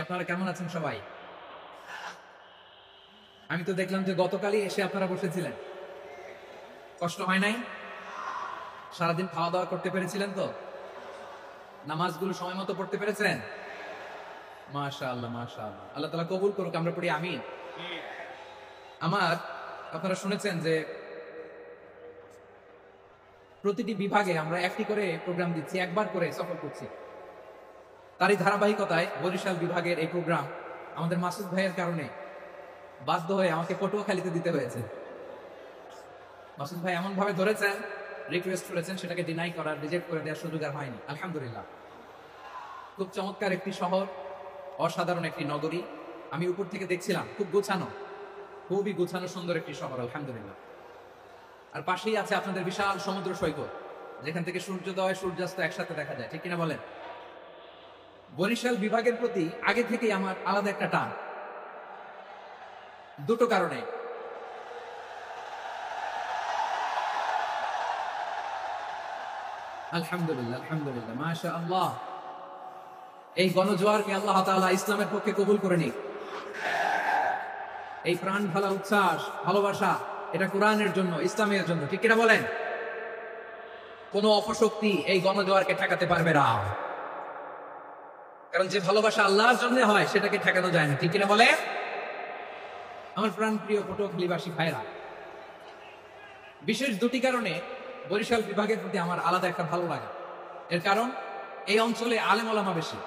আপনারা কেমন আছেন সবাই? আমি তো দেখলাম যে গতকালই এসে আপনারা বসেছিলেন, কষ্ট হয় নাই? সারাদিন খাওয়া দাওয়া করতে পেরেছিলেন তো? নামাজগুলো সময় মতো পড়তে পেরেছেন? মাশাআল্লাহ মাশাআল্লাহ, আল্লাহ তাআলা কবুল করুক, আমরা পড়ি আমিন। আপনারা শুনেছেন যে প্রতিটি বিভাগে আমরা একটি করে প্রোগ্রাম দিচ্ছি, একবার করে সফর করছি। তারই ধারাবাহিকতায় বরিশাল বিভাগের এই প্রোগ্রাম আমাদের মাসুদ ভাইয়ের কারণে বাধ্য হয়ে আমাকে পটুয়াখালীতে দিতে হয়েছে। মাসুদ ভাই এমন ভাবে ধরেছেন, রিকোয়েস্ট করেছেন, সেটাকে ডিনাই করার, রিজেক্ট করে দেওয়ার সুযোগ আর হয়নি। আলহামদুলিল্লাহ, খুব চমৎকার একটি শহর, অসাধারণ একটি নগরী। আমি উপর থেকে দেখছিলাম, খুব গোছানো, খুবই গোছানো সুন্দর একটি শহর, আলহামদুলিল্লাহ। আর পাশেই আছে আপনাদের বিশাল সমুদ্র সৈকত, যেখান থেকে সূর্যোদয় সূর্যাস্ত একসাথে দেখা যায়, ঠিক কিনা বলেন? বরিশাল বিভাগের প্রতি আগে থেকেই আমার আলাদা একটা টান, দুটো কারণে। আলহামদুলিল্লাহ আলহামদুলিল্লাহ, মাশাআল্লাহ। এই গণজোয়ারকে আল্লাহ তাআলা ইসলামের পক্ষে কবুল করে নিক। এই প্রাণ ঢালা উচ্ছ্বাস, ভালোবাসা, এটা কোরআনের জন্য, ইসলামের জন্য, ঠিক কিনা বলেন? কোন অপশক্তি এই গণজোয়ারকে ঠেকাতে পারবে না, কারণ যে ভালোবাসা আল্লাহর জন্য হয় সেটাকে ঠেকানো যায় না, ঠিক কিনা বলে? আমার প্রাণ প্রিয় পটুয়াখালীবাসী ভাইরা, বিশেষ দুটি কারণে বরিশাল বিভাগের প্রতি আমার আলাদা একটা ভালো লাগা। এর কারণ, এই অঞ্চলে আলেম ওলামা বেশি,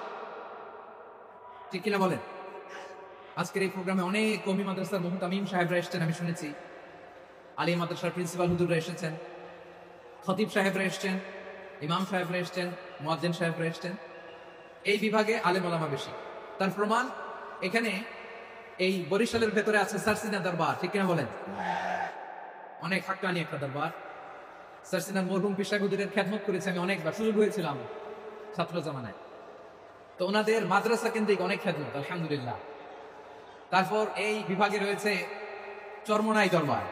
ঠিক কিনা বলেন? আজকের এই প্রোগ্রামে অনেক কওমি মাদ্রাসার মুহতামিম সাহেবরা এসেছেন, আমি শুনেছি। আলী মাদ্রাসার প্রিন্সিপাল হুজুররা এসেছেন, খতিব সাহেবরা এসেছেন, ইমাম সাহেবরা এসেছেন, মুয়াজ্জিন সাহেবরা এসেছেন। এই বিভাগে আলেম ওলামা বেশি। তার প্রমাণ, এখানে এই বরিশালের ভেতরে আছে সারসিনা দরবার, ঠিক কিনা বলেন? অনেক হাক্কানি একটা দরবার। সারসিনার মরহুম পিশাক হুজুরের খেদমত করেছি আমি অনেকবার, সুযোগ হয়েছিলাম ছাত্র জামানায়। তো ওনাদের মাদ্রাসা কেন্দ্রিক অনেক খেদমত, আলহামদুলিল্লাহ। তারপর এই বিভাগে রয়েছে চরমনাই দরবার,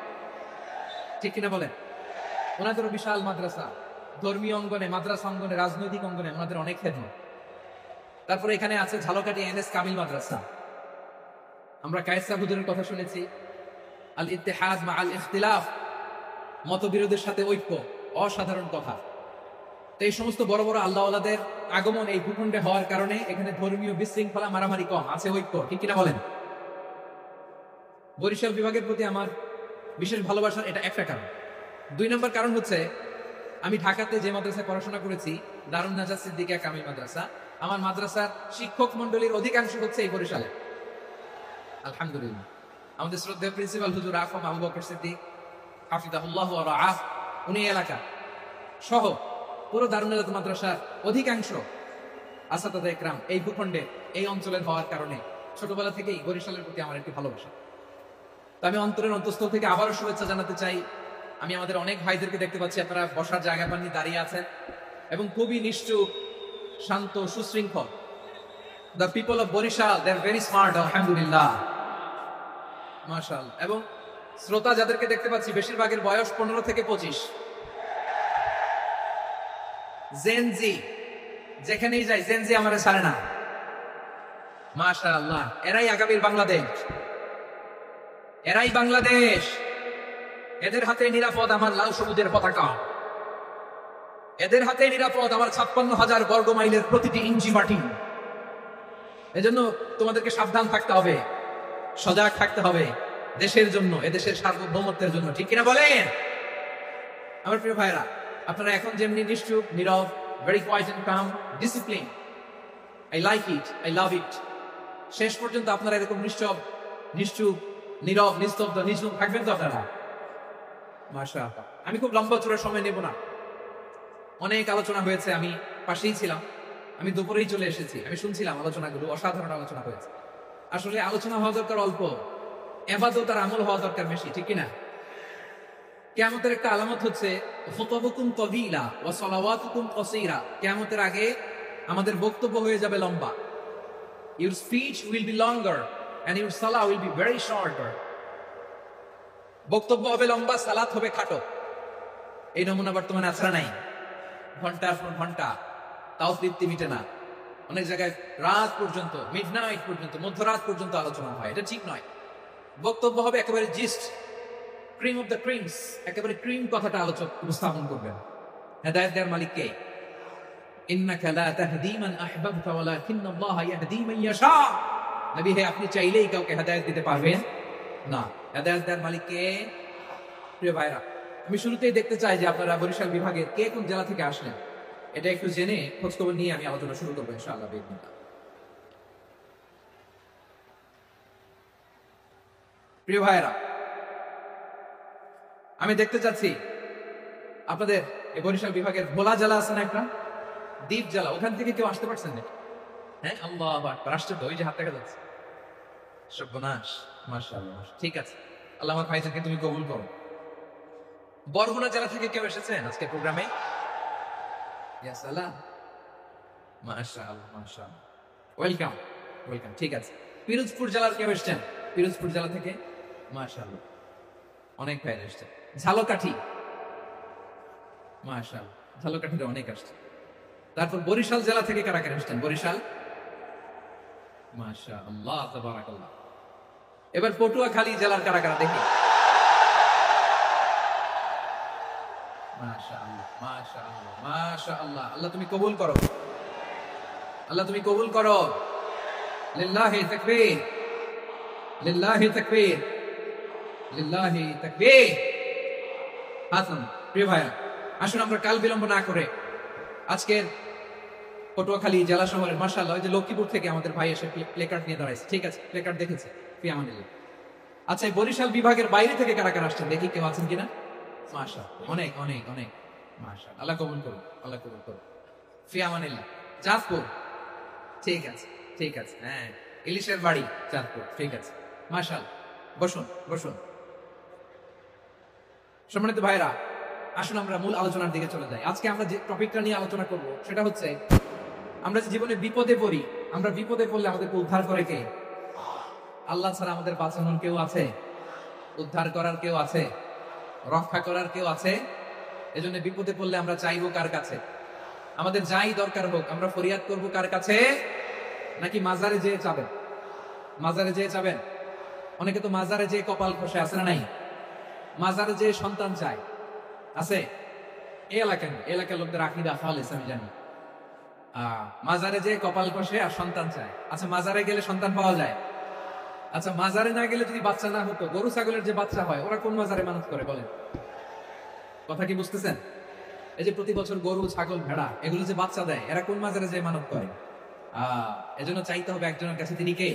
ঠিক কিনা বলেন? ওনাদেরও বিশাল মাদ্রাসা, ধর্মীয় অঙ্গনে, মাদ্রাসা অঙ্গনে, রাজনৈতিক অঙ্গনে ওনাদের অনেক খেদমত। তারপরে এখানে আছে ঝালকাঠি এনএস কামিল মাদ্রাসা। আমরা কায়েস হুজুরের কথা শুনেছি, আল ইত্তেহাদ মা আল ইখতিলাফ, মতবিরোধের সাথে ঐক্য, অসাধারণ কথা। তো এই সমস্ত বড় বড় আল্লাহওয়ালাদের আগমন এই ভূখণ্ডে হওয়ার কারণে এখানে ধর্মীয় বিশৃঙ্খলা, মারামারি কম, আছে ঐক্য, ঠিক কিনা বলেন? বরিশাল বিভাগের প্রতি আমার বিশেষ ভালোবাসার এটা একটা কারণ। দুই নম্বর কারণ হচ্ছে, আমি ঢাকাতে যে মাদ্রাসায় পড়াশোনা করেছি, দারুন নাজাত সিদ্দিকিয়া কামিল মাদ্রাসা, আমার মাদ্রাসার শিক্ষক মন্ডলীর অধিকাংশ হচ্ছে এই বরিশালে, আলহামদুলিল্লাহ। আমাদের শ্রদ্ধেয় প্রিন্সিপাল হুজুর আফম আবু বকর সিদ্দিক হাফিজাহুল্লাহ ওয়া রাআহ, উনি এলাকা সহ পুরো দারুন নাজাত মাদ্রাসার অধিকাংশ আসাতাদা ইকরাম এই ভূখণ্ডে, এই অঞ্চলের হওয়ার কারণে ছোটবেলা থেকেই বরিশালের প্রতি আমার একটি ভালোবাসা। তো আমি অন্তরের অন্তঃস্থল থেকে আবারও শুভেচ্ছা জানাতে চাই। আমি আমাদের অনেক ভাইদেরকে দেখতে পাচ্ছি, আপনারা বসার জায়গা পাননি, দাঁড়িয়ে আছেন এবং খুবই নিশ্চুপ, শান্ত, সুশৃঙ্খল। The people of Barishal, they are very smart, আলহামদুলিল্লাহ, মাশাআল্লাহ। এবং শ্রোতা যাদেরকে দেখতে পাচ্ছি, বেশিরভাগের বয়স 15 থেকে 25। জেনজি, যেখানেই যাই জেনজি আমারে ছাড়ে না, মাশাআল্লাহ। এরাই আগামীর বাংলাদেশ, এরাই বাংলাদেশ। এদের হাতে নিরাপদ আমার লাল সবুজের পতাকা, এদের হাতে নিরাপদ আমার 56,000 বর্গ মাইলের প্রতিটি ইঞ্চি মাটি। এজন্য তোমাদেরকে সাবধান থাকতে হবে, সজাগ থাকতে হবে, দেশের জন্য, এদেশের সার্বভৌমত্বের জন্য, ঠিক কিনা বলেন? আমার প্রিয় ভাইরা, আপনারা এখন যেমনি নিশ্চুপ, নীরব, very quiet and calm, discipline, I like it, I love it. শেষ পর্যন্ত আপনারা এরকম নিশ্চুপ, নীরব, নিস্তব্ধ, নিঝুম থাকবেন তো আপনারা? মাশাআল্লাহ। আমি খুব লম্বা চূড়ার সময় নেব না, অনেক আলোচনা হয়েছে, আমি পাশেই ছিলাম, আমি দুপুরেই চলে এসেছি, আমি শুনছিলাম আলোচনাগুলো, অসাধারণ আলোচনা হয়েছে। আসলে আলোচনা হওয়া দরকার অল্প, ইবাদত আর আমল হওয়া দরকার বেশি, ঠিক কিনা? কিয়ামতের একটা আলামত হচ্ছে খুতুবুকুম তাবিলা ওয়া সালাওয়াতুকুম কাসীরা। কিয়ামতের আগে আমাদের বক্তব্য হয়ে যাবে লম্বা। Your speech will be longer and your salah will be very shorter. বক্তব্য হবে লম্বা, সালাত হবে খাটো। এই নমুনা বর্তমানে আছে না নাই? ঘন্টার পর ঘন্টা, তাও তৃপ্তি মিটে না। অনেক জায়গায় রাত পর্যন্ত, মিডনাইট পর্যন্ত, মধ্যরাত পর্যন্ত আলোচনা হয়। এটা ঠিক নয়। বক্তব্য হবে একেবারে gist, cream of the creams, একেবারে ক্রিম কথাটা আলোচক উপস্থাপন করবেন। হেদায়েত দেওয়ার মালিক কে? ইন্নাকা লা তাহদি মান আহবাবতা ওয়ালাকিন্নাল্লাহা ইয়াহদি মান ইয়াশা। নবী হে, আপনি চাইলেই কাউকে হেদায়েত দিতে পারবেন না। হেদায়েত দেওয়ার মালিক কে? প্রিয় ভাইরা, আমি শুরুতেই দেখতে চাই যে আপনারা বরিশাল বিভাগের কে কোন জেলা থেকে আসলেন, এটা একটু জেনে খোঁজখবর নিয়ে আমি আলোচনা শুরু করবো ইনশাআল্লাহ। প্রিয় ভাইরা, আমি দেখতে চাচ্ছি আপনাদের এই বরিশাল বিভাগের ভোলা জেলা আছে না একটা, দ্বীপ জেলা, ওখান থেকে কেউ আসতে পারছেন না? হ্যাঁ, আল্লাহু আকবার, আসছে তো, ওই যে হাত দেখা যাচ্ছে। সর্বনাশ, মাশাআল্লাহ, ঠিক আছে। আল্লাহ আমার ভাইজানকে তুমি কবুল করো। বরগুনা জেলা থেকে কেউ এসেছেন আজকে প্রোগ্রামে? ইয়া সালাম, মাশাআল্লাহ মাশাআল্লাহ, ওয়েলকাম ওয়েলকাম, ঠিক আছে। পিরোজপুর জেলার কেউ এসেছেন? পিরোজপুর জেলা থেকে মাশাআল্লাহ অনেক ভাই এসেছেন। ঝালকাঠি, মাশাআল্লাহ, ঝালকাঠিতে অনেক আসছে। তারপর বরিশাল জেলা থেকে কারা কারা এসেছেন? বরিশাল, মাশাআল্লাহ তাবারাকাল্লাহ। এবার পটুয়াখালী জেলার কারা কারা দেখি? মাশাআল্লাহ মাশাআল্লাহ মাশাআল্লাহ, আল্লাহ তুমি কবুল করো, আল্লাহ তুমি কবুল করো। লিল্লাহি তাকবীর, লিল্লাহি তাকবীর, লিল্লাহি তাকবীর। হাসান, প্রিয় ভাইরা, আসুন আমরা কাল বিলম্ব না করে আজকের পটুয়াখালী জেলা শহরের, মাশাআল্লাহ, ওই যে লক্ষ্মীপুর থেকে আমাদের ভাই এসে প্লেকার্ড নিয়ে দাঁড়াইছে, ঠিক আছে, প্লেকার্ড দেখেছে, ফি আমানিল্লাহ। আচ্ছা, এই বরিশাল বিভাগের বাইরে থেকে কারা কারা আসছেন দেখি, কেউ আছেন কিনা? মাশাআল্লাহ, অনেক অনেক অনেক, মাশাআল্লাহ, আল্লাহ কবুল করুন, আল্লাহ কবুল করুন, ফি আমানিল্লাহ। চাঁদপুর, ঠিক আছে ঠিক আছে, হ্যাঁ, ইলিশের বাড়ি চাঁদপুর, ঠিক আছে, মাশাআল্লাহ। বসুন বসুন। সম্মানিত ভাইরা, আসুন আমরা মূল আলোচনার দিকে চলে যাই। আজকে আমরা যে টপিকটা নিয়ে আলোচনা করব সেটা হচ্ছে, আমরা যে জীবনে বিপদে পড়ি, আমরা বিপদে পড়লে আমাদেরকে উদ্ধার করে কে? আল্লাহ ছাড়া আমাদের বাঁচানোর কেউ আছে? উদ্ধার করার কেউ আছে? রক্ষা করার কেউ আছে? এজন্য বিপদে পড়লে আমরা চাইবো কার কাছে? আমাদের যাই দরকার হোক আমরা ফরিয়াদ করব কার কাছে? নাকি মাজারে যেয়ে চাবেন? মাজারে যেয়ে চাবেন? অনেকে তো মাজারে যেয়ে কপাল খসে, আছে না নাই? মাজারে যেয়ে সন্তান চায়, আছে? এই এলাকার লোকদের আকীদা খালেস, আমি জানি। মাজারে যেয়ে কপাল খসে আর সন্তান চায়। আচ্ছা, মাজারে গেলে সন্তান পাওয়া যায়? আচ্ছা, মাজারে না গেলে যদি বাচ্চা না হতো, গরু ছাগলের যে বাচ্চা হয়, ওরা কোন মাজারে মানত করে বলেন? কথা কি বুঝতেছেন? এই যে প্রতি বছর গরু ছাগল ভেড়া এগুলো যে বাচ্চা দেয়, এরা কোন মাজারে যে মানত করে? এজন্য চাইতে হবে একজনের কাছে, তিনি কে?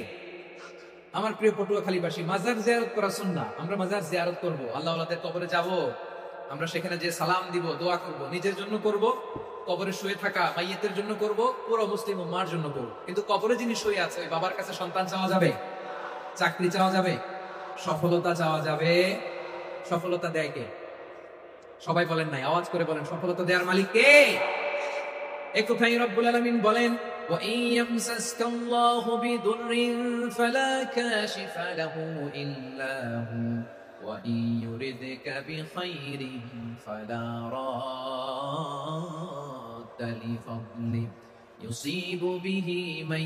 আমার প্রিয় পটুয়াখালীবাসী, মাজার জিয়ারত করা সুন্নাহ। আমরা মাজার জিয়ারত করব, আল্লাহ ওয়ালাদের কবরে যাব, আমরা সেখানে যে সালাম দিব, দোয়া করব, নিজের জন্য করব, কবরে শুয়ে থাকা মাইয়েতের জন্য করব, পুরো মুসলিম উম্মার জন্য করব। কিন্তু কবরে যিনি শুয়ে আছে, ওই বাবার কাছে সন্তান চাওয়া যাবে? চাকরি চাওয়া যাবে? সফলতা চাওয়া যাবে? সফলতা দেয় কে? সবাই বলেন নাই, আওয়াজ করে বলেন, সফলতা দেওয়ার মালিক কে? এক কথাই রব্বুল আলামিন বলেন, ওয়া ইয়ামসাসকাল্লাহু বিদুররিন ফালা কাশিফা লাহু ইল্লা হু ওয়া ইয়ুরিদকা বিখাইরিন ফালা রাদ্দা লিফাদলি ইউসিবু বিহি মান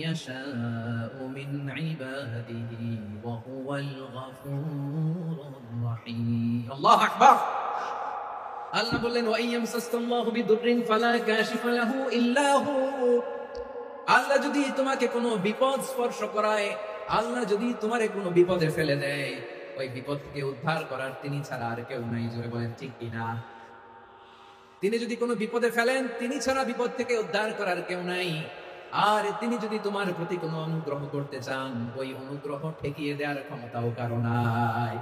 ইয়াশাউ মিন ইবাদিহি ওয়া হুয়াল গফুরুর রহিম। আল্লাহু আকবার। আল্লাহ বললেন, ওয়া ইয়ামসাসকাল্লাহু বিদুররিন ফালা কাশিফা লাহু ইল্লা হু। আল্লাহ যদি তোমাকে কোনো বিপদ স্পর্শ করায়, আল্লাহ যদি তোমারে কোনো বিপদে ফেলে দেয়, ওই বিপদ থেকে উদ্ধার করার তিনি ছাড়া আর কেউ নাই। জোরে বলেন ঠিক কিনা? তিনি যদি কোনো বিপদে ফেলেন, তিনি ছাড়া বিপদ থেকে উদ্ধার করার কেউ নাই। আর তিনি যদি তোমার প্রতি কোনো অনুগ্রহ করতে চান, ওই অনুগ্রহ ঠেকিয়ে দেওয়ার ক্ষমতাও কারো নাই।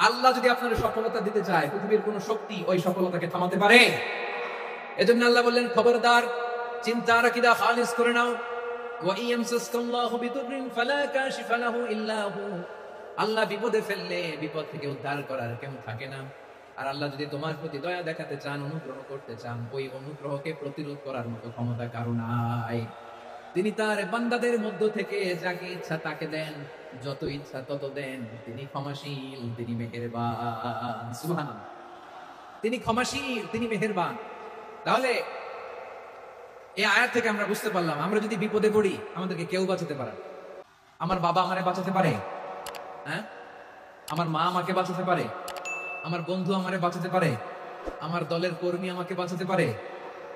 আল্লাহ যদি আপনার সফলতা দিতে চায়, পৃথিবীর কোন শক্তি ওই সফলতাকে থামাতে পারে? এজন্য আল্লাহ বললেন, খবরদার, চিন্তার আকীদা খালিস করে নাও। ওয়া ইয়ামসাসকাল্লাহু বিদুররিন ফালা কাশিফা লাহু ইল্লা হু। আল্লাহ বিপদে ফেললে বিপদ থেকে উদ্ধার করার কেউ থাকে না। আর আল্লাহ যদি তোমার প্রতি দয়া দেখাতে চান, অনুগ্রহ করতে চান, ওই অনুগ্রহকে প্রতিরোধ করার মতো ক্ষমতা কারো নাই। তিনি তার বান্দাদের মধ্য থেকে যাকে ইচ্ছা তাকে দেন, যত ইচ্ছা তত দেন। তিনি ক্ষমাশীল, তিনি মেহেরবান। সুবহানাল্লাহ। তিনি ক্ষমাশীল, তিনি মেহেরবান। তাহলে এই আয়াত থেকে আমরা বুঝতে পারলাম আমরা যদি বিপদে পড়ি আমাদেরকে কেউ বাঁচাতে পারে না। আমার বাবা আমারে বাঁচাতে পারে, হ্যাঁ, আমার মা আমাকে বাঁচাতে পারে, আমার বন্ধু আমারে বাঁচাতে পারে, আমার দলের কর্মী আমাকে বাঁচাতে পারে,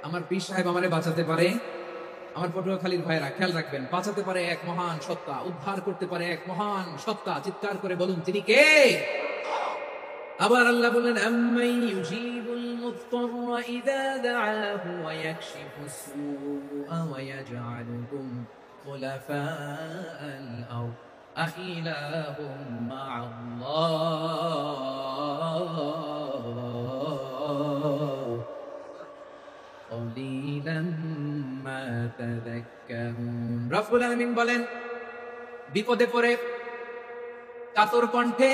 আমার পীর সাহেব আমারে বাঁচাতে পারে। আমার পটুয়াখালীর ভাইরা খেয়াল রাখবেন, বাঁচাতে পারে এক মহান সত্তা, উদ্ধার করতে পারে এক মহান সত্তা। চিৎকার করে বলুন তিনি কে? আবার আল্লাহ বলেন, আম্মাই ইউজিবুল মুত্তাররা ইযা দাআহু ওয়া ইয়াকশিফুস সুআ ওয়া ইয়াজআলুকুম খুলাফাআল আরদ আইলাহুম মা'আল্লাহ কলিলাম মা তাযাক্কারুন। রব্বুল আলামিন বলেন, বিপদে পড়ে কাতর কণ্ঠে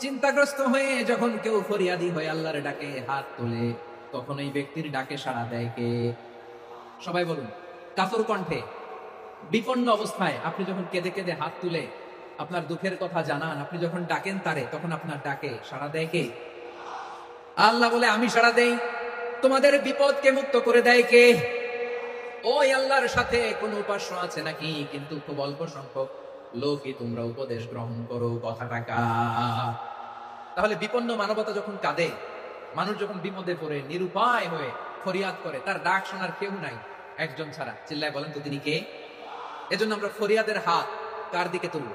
চিন্তাগ্রস্ত হয়ে যখন কেউ ফরিয়াদি হয়ে আল্লাহর ডাকে হাত তোলে, তখন এই ব্যক্তির ডাকে সাড়া দেয় কে? সবাই বলুন। কাতর কণ্ঠে বিপন্ন অবস্থায় আপনি যখন কেঁদে কেঁদে হাত তুলে আপনার দুঃখের কথা জানান, আপনি যখন ডাকেন তারে, তখন আপনার ডাকে সাড়া দেয় কে? আল্লাহ বলে, আমি সাড়া দেই। তোমাদের বিপদকে মুক্ত করে দেয় কে? ওই আল্লাহর সাথে কোন উপাস্য আছে নাকি? কিন্তু খুব অল্প সংখ্যক লোকই তোমরা উপদেশ গ্রহণ করো কথাটা কার? তাহলে বিপন্ন মানবতা যখন কাঁদে, মানুষ যখন বিপদে পড়ে নিরুপায় হয়ে ফরিয়াদ করে, তার ডাক শোনার কেউ নাই একজন ছাড়া। চিল্লায় বলেন তো তিনি কে? এজন্য আমরা ফরিয়াদের হাত কার দিকে তুলব?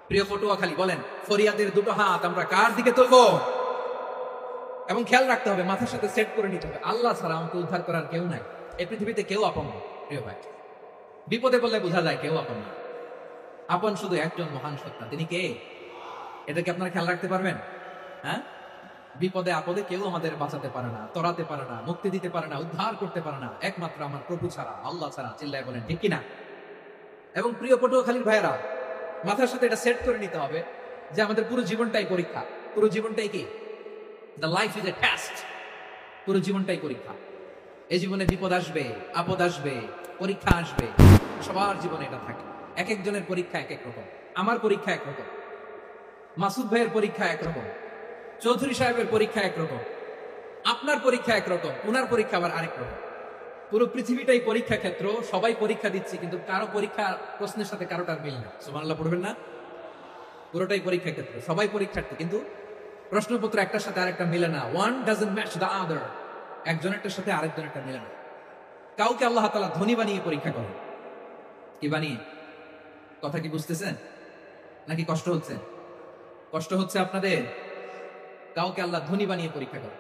প্রিয় পটুয়াখালী বলেন, ফরিয়াদের দুটো হাত আমরা কার দিকে তুলবো? এবং খেয়াল রাখতে হবে, মাথার সাথে সেট করে নিতে হবে, আল্লাহ ছাড়া আমাকে উদ্ধার করার কেউ নাই। এই পৃথিবীতে কেউ আপন না। প্রিয় ভাই, বিপদে বললে বোঝা যায় কেউ আপন না। আপন শুধু একজন মহান সত্তা, তিনি কে? এটা কি আপনারা খেয়াল রাখতে পারবেন? হ্যাঁ, বিপদে আপদে কেউ আমাদের বাঁচাতে পারে না, তরাতে পারে না, মুক্তি দিতে পারে না, উদ্ধার করতে পারে না, একমাত্র আমার প্রভু ছাড়া, আল্লাহ ছাড়া। চিল্লায় বলেন ঠিক কিনা? এবং প্রিয় পটুয়াখালীর ভাইয়েরা, মাথার সাথে এটা সেট করে নিতে হবে যে আমাদের পুরো জীবনটাই পরীক্ষা। পুরো জীবনটাই কি? The life is a test. পুরো জীবনটাই পরীক্ষা। এই জীবনে বিপদ আসবে, আপদ আসবে, পরীক্ষা আসবে, সবার জীবনে এটা থাকে। এক একজনের পরীক্ষা এক এক রকম। আমার পরীক্ষা একরকম, মাসুদ ভাইয়ের পরীক্ষা একরকম, চৌধুরী সাহেবের পরীক্ষা একরকম, আপনার পরীক্ষা একরকম, ওনার পরীক্ষা আবার আরেক রকম। পুরো পৃথিবীটাই পরীক্ষা ক্ষেত্র, সবাই পরীক্ষা দিচ্ছি, কিন্তু কারো পরীক্ষা প্রশ্নের সাথে কারোটার মিল না। সুবহানাল্লাহ পড়বেন না? পুরোটাই পরীক্ষা ক্ষেত্র, সবাই পরীক্ষার্থী, কিন্তু প্রশ্নপত্র একটার সাথে আরেকটা মিলে না। One doesn't match the other. একজনেরটার সাথে আরেকজনেরটা মিলে না। কাউকে আল্লাহ তাআলা ধনী বানিয়ে পরীক্ষা করেন। কি বানিয়ে? কথা কি বুঝতেছেন নাকি কষ্ট হচ্ছে? কষ্ট হচ্ছে আপনাদের? কাউকে আল্লাহ ধনী বানিয়ে পরীক্ষা করেন,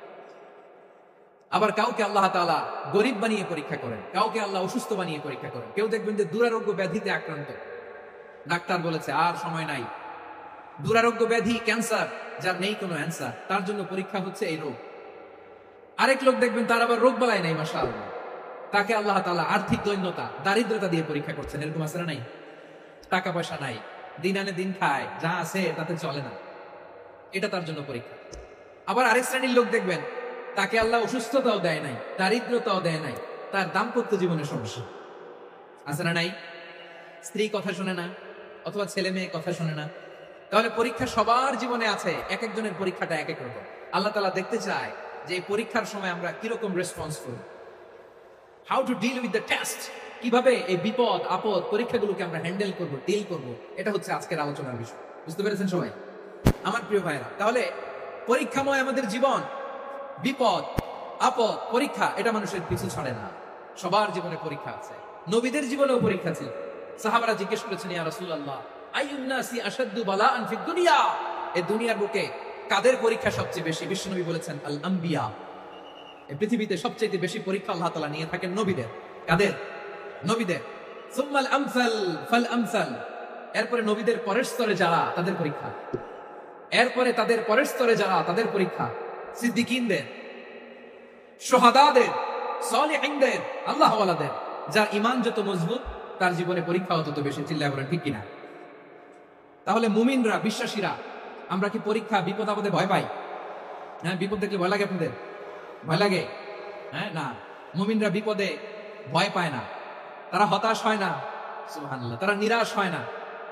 আবার কাউকে আল্লাহ তাআলা গরিব বানিয়ে পরীক্ষা করেন, কাউকে আল্লাহ অসুস্থ বানিয়ে পরীক্ষা করেন। কেউ দেখবেন যে দুরারোগ্য ব্যাধিতে আক্রান্ত, ডাক্তার বলেছে আর সময় নাই, দুরারোগ্য ব্যাধি, ক্যান্সার, যার নেই কোনো অ্যান্সার, তার জন্য পরীক্ষা হচ্ছে এই রোগ। আরেক লোক দেখবেন তার আবার রোগ বালাই নাই, মাশাআল্লাহ, তাকে আল্লাহ তাআলা আর্থিক দৈন্যতা, দারিদ্রতা দিয়ে পরীক্ষা করছেন। এরকম আছে না নাই? টাকা পয়সা নাই, দিন আনে দিন খায়, যা আছে তাতে চলে না, এটা তার জন্য পরীক্ষা। আবার আরেক শ্রেণীর লোক দেখবেন তাকে আল্লাহ অসুস্থতাও দেয় নাই, দারিদ্রতাও দেয় নাই, তার দাম্পত্য জীবনে সমস্যা আছে না নাই? স্ত্রী কথা শোনে না, অথবা ছেলে মেয়ে কথা শোনে না। তাহলে পরীক্ষা সবার জীবনে আছে, এক একজনের পরীক্ষাটা এক এক রকম। আল্লাহ তাআলা দেখতে চায় যে এই পরীক্ষার সময় আমরা কিরকম রেসপন্স করি, how to deal with the test, কিভাবে এই বিপদ আপদ পরীক্ষাগুলোকে আমরা হ্যান্ডেল করব, ডিল করব। এটা হচ্ছে আজকের আলোচনার বিষয়। বুঝতে পেরেছেন সবাই আমার প্রিয় ভাইরা? তাহলে পরীক্ষাময় আমাদের জীবন, বিপদ আপদ পরীক্ষা, এটা মানুষের পিছু ছাড়ে না। সবার জীবনে পরীক্ষা আছে, নবীদের জীবনেও পরীক্ষা ছিল। সাহাবারা জিজ্ঞেস করেছেন, ইয়া রাসূলুল্লাহ, আইয়ুন নাসি আশাদ্দু বালাআন ফিদ দুনিয়া, এই দুনিয়ার বুকে কাদের পরীক্ষা সবচেয়ে বেশি? বিশ্বনবী বলেছেন, আল আম্বিয়া। এই পৃথিবীতে সবচেয়ে বেশি পরীক্ষা আল্লাহ তাআলা নিয়ে থাকেন নবীদের। কাদের? নবীদের। সুম্মাল আমসাল ফাল আমসাল, এরপরে নবীদের পরের স্তরে যারা, তাদের পরীক্ষা। এরপরে তাদের পরের স্তরে যারা, তাদের পরীক্ষা। সিদ্দিকীনদের, শুহাদাদের, সালিহিনদের, আল্লাহওয়ালাদের। যার ঈমান যত মজবুত, তার জীবনে পরীক্ষাও তত বেশি। চিল্লায় বলেন ঠিক কিনা? তাহলে মুমিনরা, বিশ্বাসীরা, আমরা কি পরীক্ষা বিপদ আপদে ভয় পাই? হ্যাঁ, বিপদ দেখলে ভয় লাগে আপনাদের? ভয় লাগে? হ্যাঁ, না, মুমিনরা বিপদে ভয় পায় না, তারা হতাশ হয় না, সুবহানাল্লাহ, তারা নিরাশ হয় না।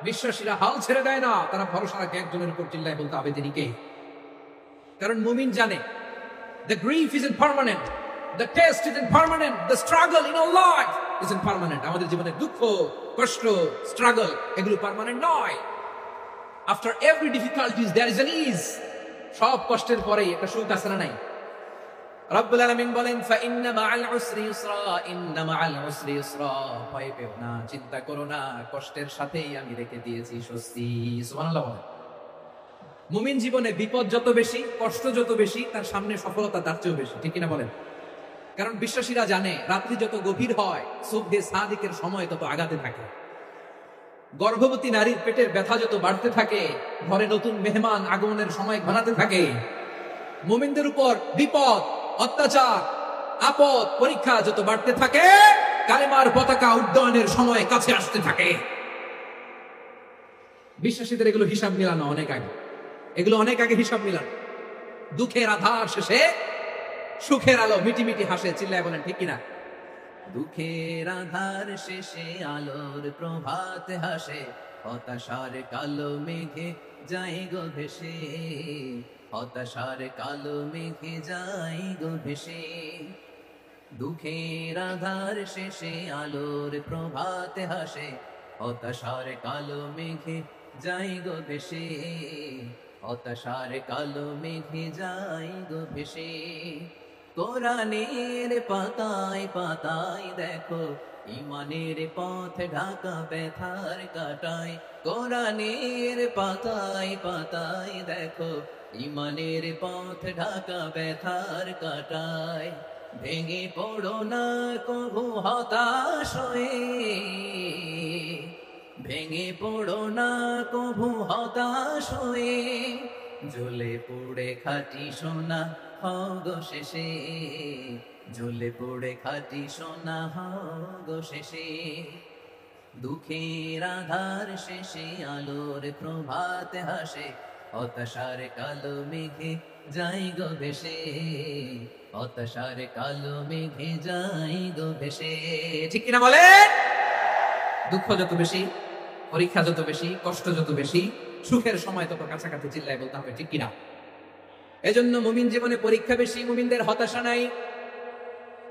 বিশ্বাসীরা হাল ছেড়ে দেয় না, তারা ভরসা রাখে একজনের উপর। চিল্লায় বলতে হবে তিনি কে? কারণ মুমিন জানে the grief isn't permanent, the test isn't permanent, the struggle in our life isn't permanent. আমাদের জীবনে দুঃখ, কষ্ট, struggle এগুলো পার্মানেন্ট নয়। After every difficulties there is an ease. সব কষ্টের পরেই একটা সুখ আছে না নাই? রব্বুল আলামিন বলেন ফাইন্না মাআল উসরি ইউসরা, ইন্না মাআল উসরি ইউসরা, ভয় পেও না, চিন্তা করো না, কষ্টের সাথেই আমি রেখে দিয়েছি স্বস্তি। সুবহানাল্লাহ বলেন। মুমিন জীবনে বিপদ যত বেশি, কষ্ট যত বেশি, তার সামনে সফলতা তার চেয়েও বেশি, ঠিক কিনা বলেন? কারণ বিশ্বাসীরা জানে রাত্রি যত গভীর হয় সুবহে সাদিকের সময় তত আগাতে থাকে। গর্ভবতী নারীর পেটের ব্যথা যত বাড়তে থাকে, ঘরে নতুন মেহমান আগমনের সময় ঘনাতে থাকে। মুমিনদের উপর বিপদ, অত্যাচার, আপদ, পরীক্ষা যত বাড়তে থাকে, কালেমার পতাকা উড্ডয়নের সময় কাছে আসতে থাকে। বিশ্বাসীদের এগুলো হিসাব মিলানো অনেক আগে, এগুলো অনেক আগে হিসাব মিলানো। দুঃখের আধার শেষে সুখের আলো মিটিমিটি হাসে, চিল্লায় বলেন ঠিক কিনা? দুঃখের আধার শেষে আলোর প্রভাত হাসে, হতাশার কালো মেঘে যায় গো ভেসে, হতাশার কালো মেঘে যায় গো ভেসে। দুঃখের আধার শেষে আলোর প্রভাত হাসে, হতাশার কালো মেঘে যায় গো ভেসে, হতাশার কালো মেঘে যায় গো ভেসে। কোরআনের পাতায় পাতায় দেখো ইমানের পথ ঢাকা ব্যথার কাটায়, কোরআনের পাতায় পাতায় দেখো ইমানের পথ ঢাকা ব্যথার কাটায়। ভেঙে পড়ো না কভু হতাশ হয়ে, ভেঙে পড়ো না কভু হতাশ হয়ে, জ্বলে পুড়ে খাঁটি সোনা হগো শেষে, জ্বলে পুড়ে খাঁটি সোনা হগো শেষে। দুঃখের আধার শেষে আলোর প্রভাত হাসে, হতাশার কালো মেঘে যাই গো ভেসে, হতাশার কালো মেঘে যাই গো ভেসে। ঠিক কিনা বলেন? দুঃখ যত বেশি, পরীক্ষা যত বেশি, কষ্ট যত বেশি, সুখের সময় তত কাছাকাছি, চিল্লায় বলতে হবে ঠিক কিনা? এজন্য মুমিন জীবনে পরীক্ষা বেশি, মুমিনদের হতাশা নাই।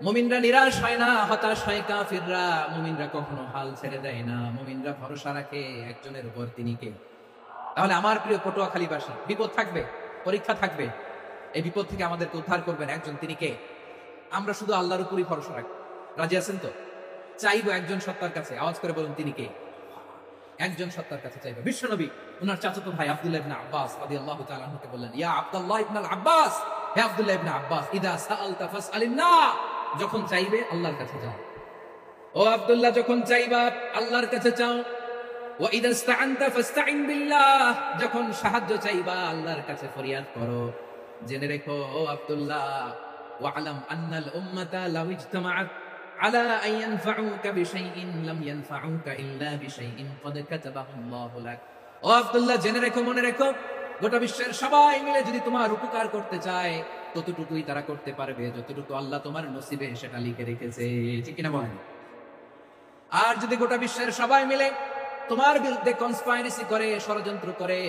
মুমিনরা নিরাশ হয় না, হতাশ হয় কাফিররা। মুমিনরা কখনো হাল ছেড়ে দেয় না, মুমিনরা ভরসা রাখে একজনের উপর, তিনি কে? তাহলে আমার প্রিয় পটুয়াখালীবাসী, বিপদ থাকবে, পরীক্ষা থাকবে, এই বিপদ থেকে আমাদেরকে উদ্ধার করবেন একজন, তিনি কে? আমরা শুধু আল্লাহর উপরই ভরসা রাখবো। রাজি আছেন তো? চাইবো একজন সত্তার কাছে, আওয়াজ করে বলুন তিনি কে? একজন সত্তার কাছে চাইবে। বিশ্বনবী ওনার চাচাতো ভাই আব্দুল্লাহ ইবনে আব্বাস রাদিয়াল্লাহু তাআলা আনহুকে বললেন, ইয়া আব্দুল্লাহ ইবনে আব্বাস, হে আব্দুল্লাহ ইবনে আব্বাস, ইদা সাআলতা ফাসআলিল্লাহ, যখন চাইবে আল্লাহর কাছে যাও। ও আব্দুল্লাহ, যখন চাইবা আল্লাহর কাছে চাও। ওয়া ইদা ইসতাআনতা ফাসতাইন বিল্লাহ, যখন সাহায্য চাইবা আল্লাহর কাছে ফরিয়াদ করো। জেনে রেখো ও আব্দুল্লাহ, ওয়া'লাম আন্নাল উম্মাতা লাউ ইজতামাআত আলা আন ইয়ানফাউকা বিশাইইন লাম ইয়ানফাউকা ইল্লা বিশাইইন ক্বাদ কাতাবাহু আল্লাহু লাক। ও আব্দুল্লাহ, জেনে রেখো, মনে রেখো, গোটা বিশ্বের সবাই মিলে যদি তোমার উপকার করতে চায় ততটুকুই তারা করতে পারবে যতটুকু আল্লাহ তোমার নসিবে সেটা লিখে রেখেছে। ঠিক কিনা বলেন? আর যদি গোটা বিশ্বের সবাই মিলে তোমার বিরুদ্ধে কনস্পাইরেসি করে, ষড়যন্ত্র করে,